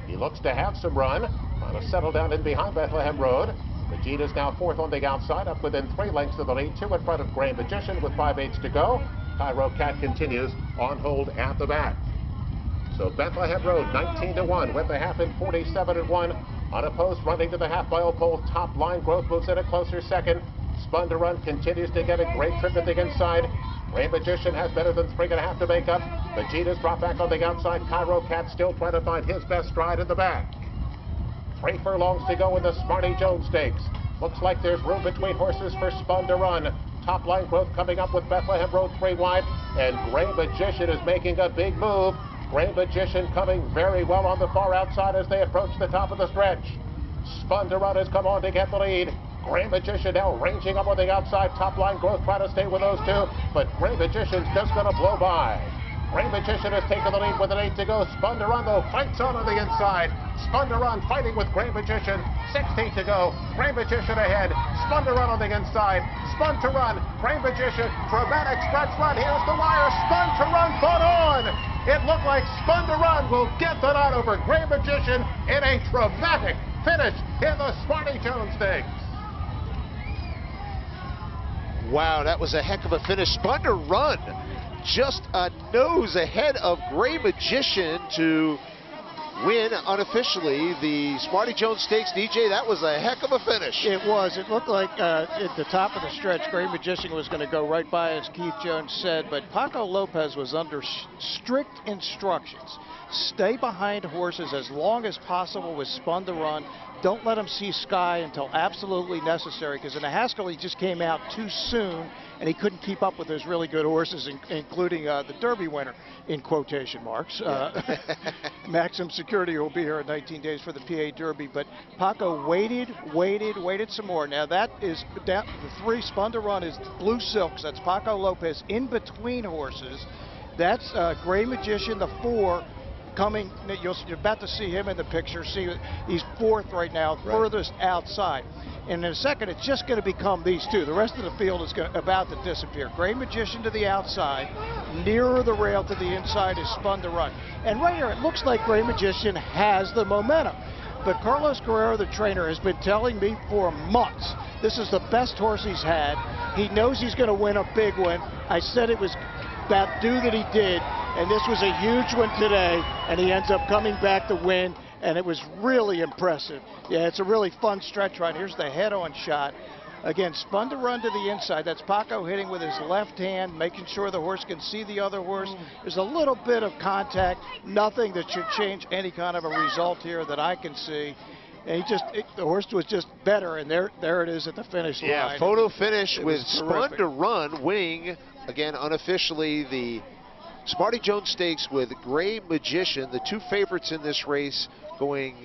He looks to have some run. Trying to settle down in behind Bethlehem Road. Vegeta's now fourth on the outside, up within 3 lengths of the lead, 2 in front of Gray Magician with 5/8 to go. Cairo Cat continues on hold at the back. So Bethlehem Road 19-1 with the half in 47-1. Unopposed running to the half mile pole. Top line growth moves in a closer second. Spun to Run continues to get a great trip at the inside. Gray Magician has better than 3.5 to make up. Vegeta's drop back on the outside. Cairo Cat still trying to find his best stride in the back. 3 furlongs to go in the Smarty Jones Stakes. Looks like there's room between horses for Spun to Run. Top line growth coming up with Bethlehem Road 3 wide. And Gray Magician is making a big move. Gray Magician coming very well on the far outside as they approach the top of the stretch. Spun to Run has come on to get the lead. Gray Magician now ranging up on the outside. Top line growth trying to stay with those two. But Gray Magician's just going to blow by. Gray Magician has taken the lead with an 8 to go. Spun to Run, though, fights on the inside. Spun to Run fighting with Gray Magician. 16 to go. Gray Magician ahead. Spun to Run on the inside. Spun to Run. Gray Magician. Dramatic stretch run. Here's the wire. Spun to Run. Fought on. It looked like Spun to Run will get the nod over Gray Magician in a dramatic finish in the Smarty Jones Stakes. Wow, that was a heck of a finish. Spun to Run just a nose ahead of Gray Magician to win unofficially the Smarty Jones Stakes. DJ, that was a heck of a finish. It was. It looked like at the top of the stretch, Gray Magician was going to go right by, as Keith Jones said, but Paco Lopez was under strict instructions. Stay behind horses as long as possible with Spun to Run. Don't let him see sky until absolutely necessary, because in the Haskell he just came out too soon and he couldn't keep up with those really good horses, including the Derby winner, in quotation marks. Maximum Security will be here in 19 days for the PA Derby, but Paco waited some more. Now that is down, the 3 Spun to Run is Blue Silks. That's Paco Lopez in between horses. That's Gray Magician, the 4. Coming, you're about to see him in the picture. See, he's 4th right now, furthest outside. And in a second, it's just going to become these two. The rest of the field is about to disappear. Gray Magician to the outside, nearer the rail to the inside is Spun to Run. And right here, it looks like Gray Magician has the momentum. But Carlos Guerrero, the trainer, has been telling me for months, this is the best horse he's had. He knows he's going to win a big one. I said it was about due that he did. And this was a huge one today, and he ends up coming back to win, and it was really impressive. Yeah, it's a really fun stretch run. Here's the head-on shot. Again, Spun to Run to the inside. That's Paco hitting with his left hand, making sure the horse can see the other horse. There's a little bit of contact, nothing that should change any kind of a result here that I can see. And the horse was just better, and there it is at the finish line. Yeah, photo finish with Spun to Run winning, again, unofficially, the Smarty Jones Stakes with Gray Magician, the 2 favorites in this race, going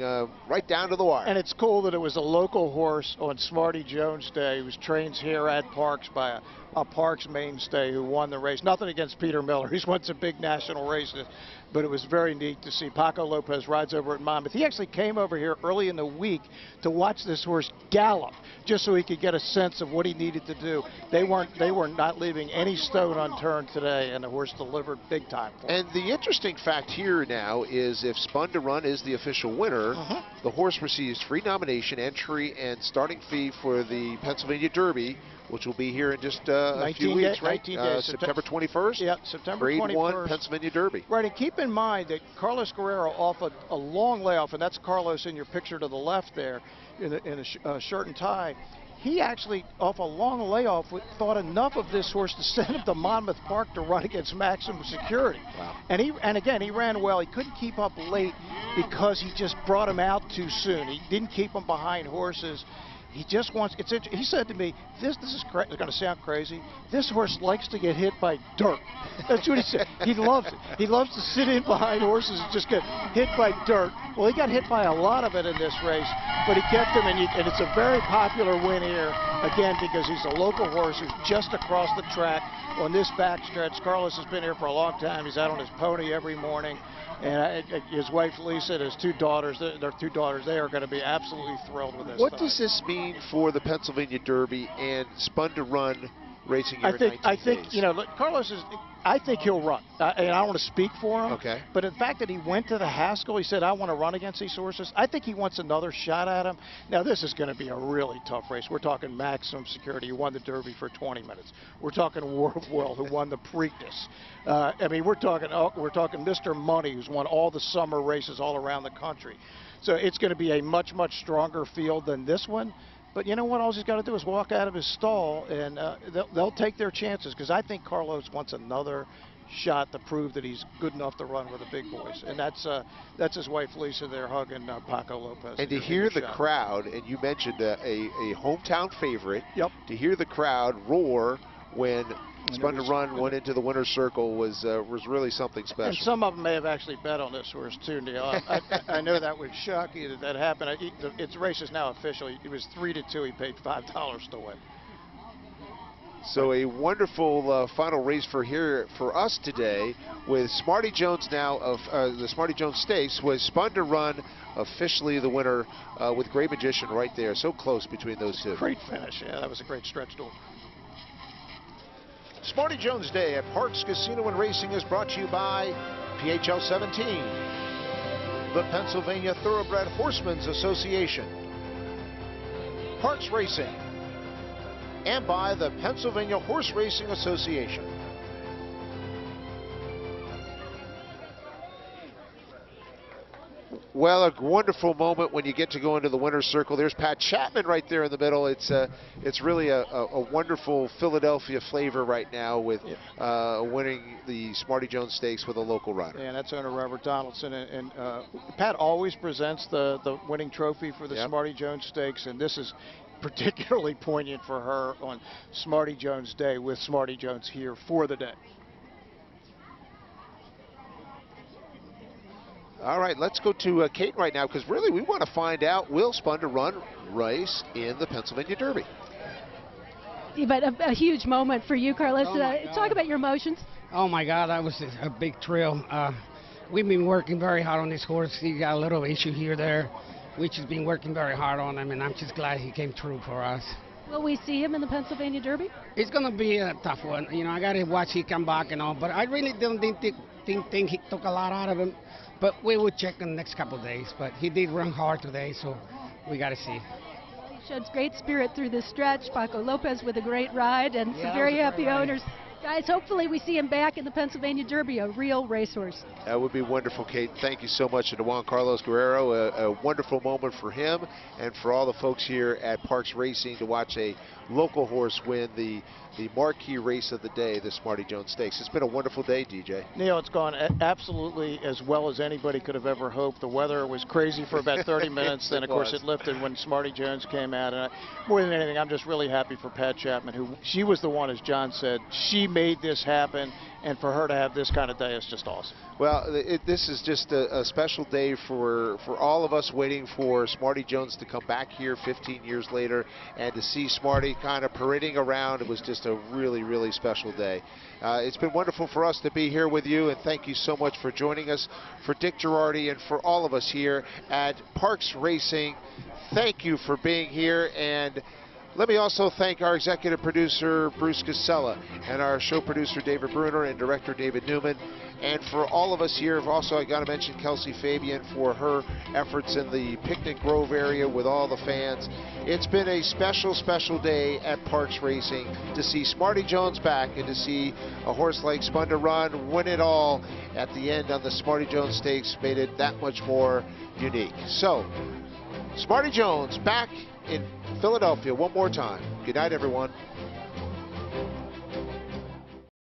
right down to the wire. And it's cool that it was a local horse on Smarty Jones Day who was trained here at Parks by a Parks mainstay who won the race. Nothing against Peter Miller. He's won some big national races, but it was very neat to see. Paco Lopez rides over at Monmouth. He actually came over here early in the week to watch this horse gallop, just so he could get a sense of what he needed to do. They were not leaving any stone unturned today, and the horse delivered big time for him. And the interesting fact here now is if Spun to Run is the official winner, the horse receives free nomination, entry, and starting fee for the Pennsylvania Derby, which will be here in just a few weeks, right? 19 days. September 21st? Yeah, September 21st. Grade 1 Pennsylvania Derby. Right, and keep in mind that Carlos Guerrero off a long layoff, and that's Carlos in your picture to the left there in a shirt and tie. He actually, off a long layoff, thought enough of this horse to send him to Monmouth Park to run against Maximum Security. Wow. And again, he ran well. He couldn't keep up late because he just brought him out too soon. He didn't keep him behind horses. He just wants, he said to me, this is going to sound crazy, this horse likes to get hit by dirt. That's what he said. He loves it. He loves to sit in behind horses and just get hit by dirt. Well, he got hit by a lot of it in this race, but he kept him, and it's a very popular win here, again, because he's a local horse who's just across the track on this backstretch. Carlos has been here for a long time. He's out on his pony every morning. And his wife Lisa and his 2 daughters, their 2 daughters, they are going to be absolutely thrilled with this. What does this mean for the Pennsylvania Derby and Spun to Run racing here I think, you know, look, Carlos is. I think he'll run, and I don't want to speak for him. Okay. But the fact that he went to the Haskell, he said, "I want to run against these horses." I think he wants another shot at him. Now, this is going to be a really tough race. We're talking Maximum Security, who won the Derby for 20 minutes. We're talking War of Will, who won the Preakness. I mean, we're talking Mr. Money, who's won all the summer races all around the country. So it's going to be a much, much stronger field than this one. But you know what? All he's got to do is walk out of his stall, and they'll take their chances, because I think Carlos wants another shot to prove that he's good enough to run with the big boys. And that's his wife, Lisa, there hugging Paco Lopez. And to hear the crowd, and you mentioned a hometown favorite, yep. To hear the crowd roar when Spun to Run went into the winner's circle was really something special. And some of them may have actually bet on this horse too, Neil. I know that would shock you that happened. Its race is now official. It was 3-2. He paid $5 to win. So a wonderful final race for us today, with Smarty Jones now of the Smarty Jones Stakes, was Spun to Run officially the winner with Great Magician right there. So close between those two. Great finish. Yeah, that was a great stretch duel. Smarty Jones Day at Parks Casino and Racing is brought to you by PHL17, the Pennsylvania Thoroughbred Horsemen's Association, Parks Racing, and by the Pennsylvania Horse Racing Association. Well, a wonderful moment when you get to go into the winner's circle. There's Pat Chapman right there in the middle. It's really a wonderful Philadelphia flavor right now with winning the Smarty Jones Stakes with a local rider. Yeah, and that's owner Robert Donaldson. And Pat always presents the winning trophy for the Smarty Jones Stakes, and this is particularly poignant for her on Smarty Jones Day, with Smarty Jones here for the day. All right, let's go to Kate right now, because really we want to find out, will Spun to Run race in the Pennsylvania Derby? Yeah, but a huge moment for you, Carlos. Talk about your emotions. Oh my God, that was a big thrill. We've been working very hard on this horse. He got a little issue here, there. We've just been working very hard on him, and I'm just glad he came through for us. Will we see him in the Pennsylvania Derby? It's going to be a tough one. You know, I got to watch he come back and all, but I really don't think he took a lot out of him. But we will check in the next couple of days. But he did run hard today, so we got to see. He showed great spirit through this stretch. Paco Lopez with a great ride, and some very happy owners. Guys, hopefully we see him back in the Pennsylvania Derby, a real racehorse. That would be wonderful, Kate. Thank you so much to Juan Carlos Guerrero. A wonderful moment for him and for all the folks here at Parks Racing to watch a local horse win the marquee race of the day, the Smarty Jones Stakes. It's been a wonderful day, DJ. Neil, it's gone absolutely as well as anybody could have ever hoped. The weather was crazy for about 30 minutes. Then, of course, it lifted when Smarty Jones came out. And more than anything, I'm just really happy for Pat Chapman, she was the one, as John said, she made this happen. And for her to have this kind of day is just awesome. Well, this is just a special day for all of us waiting for Smarty Jones to come back here 15 years later, and to see Smarty kind of parading around. It was just a really, really special day. It's been wonderful for us to be here with you, and thank you so much for joining us. For Dick Girardi and for all of us here at Parks Racing, thank you for being here. And let me also thank our executive producer, Bruce Casella, and our show producer, David Bruner, and director, David Newman. And for all of us here, also I got to mention Kelsey Fabian for her efforts in the Picnic Grove area with all the fans. It's been a special, special day at Parks Racing to see Smarty Jones back and to see a horse like Spun to Run win it all at the end on the Smarty Jones Stakes made it that much more unique. So, Smarty Jones back in Philadelphia one more time. Good night, everyone.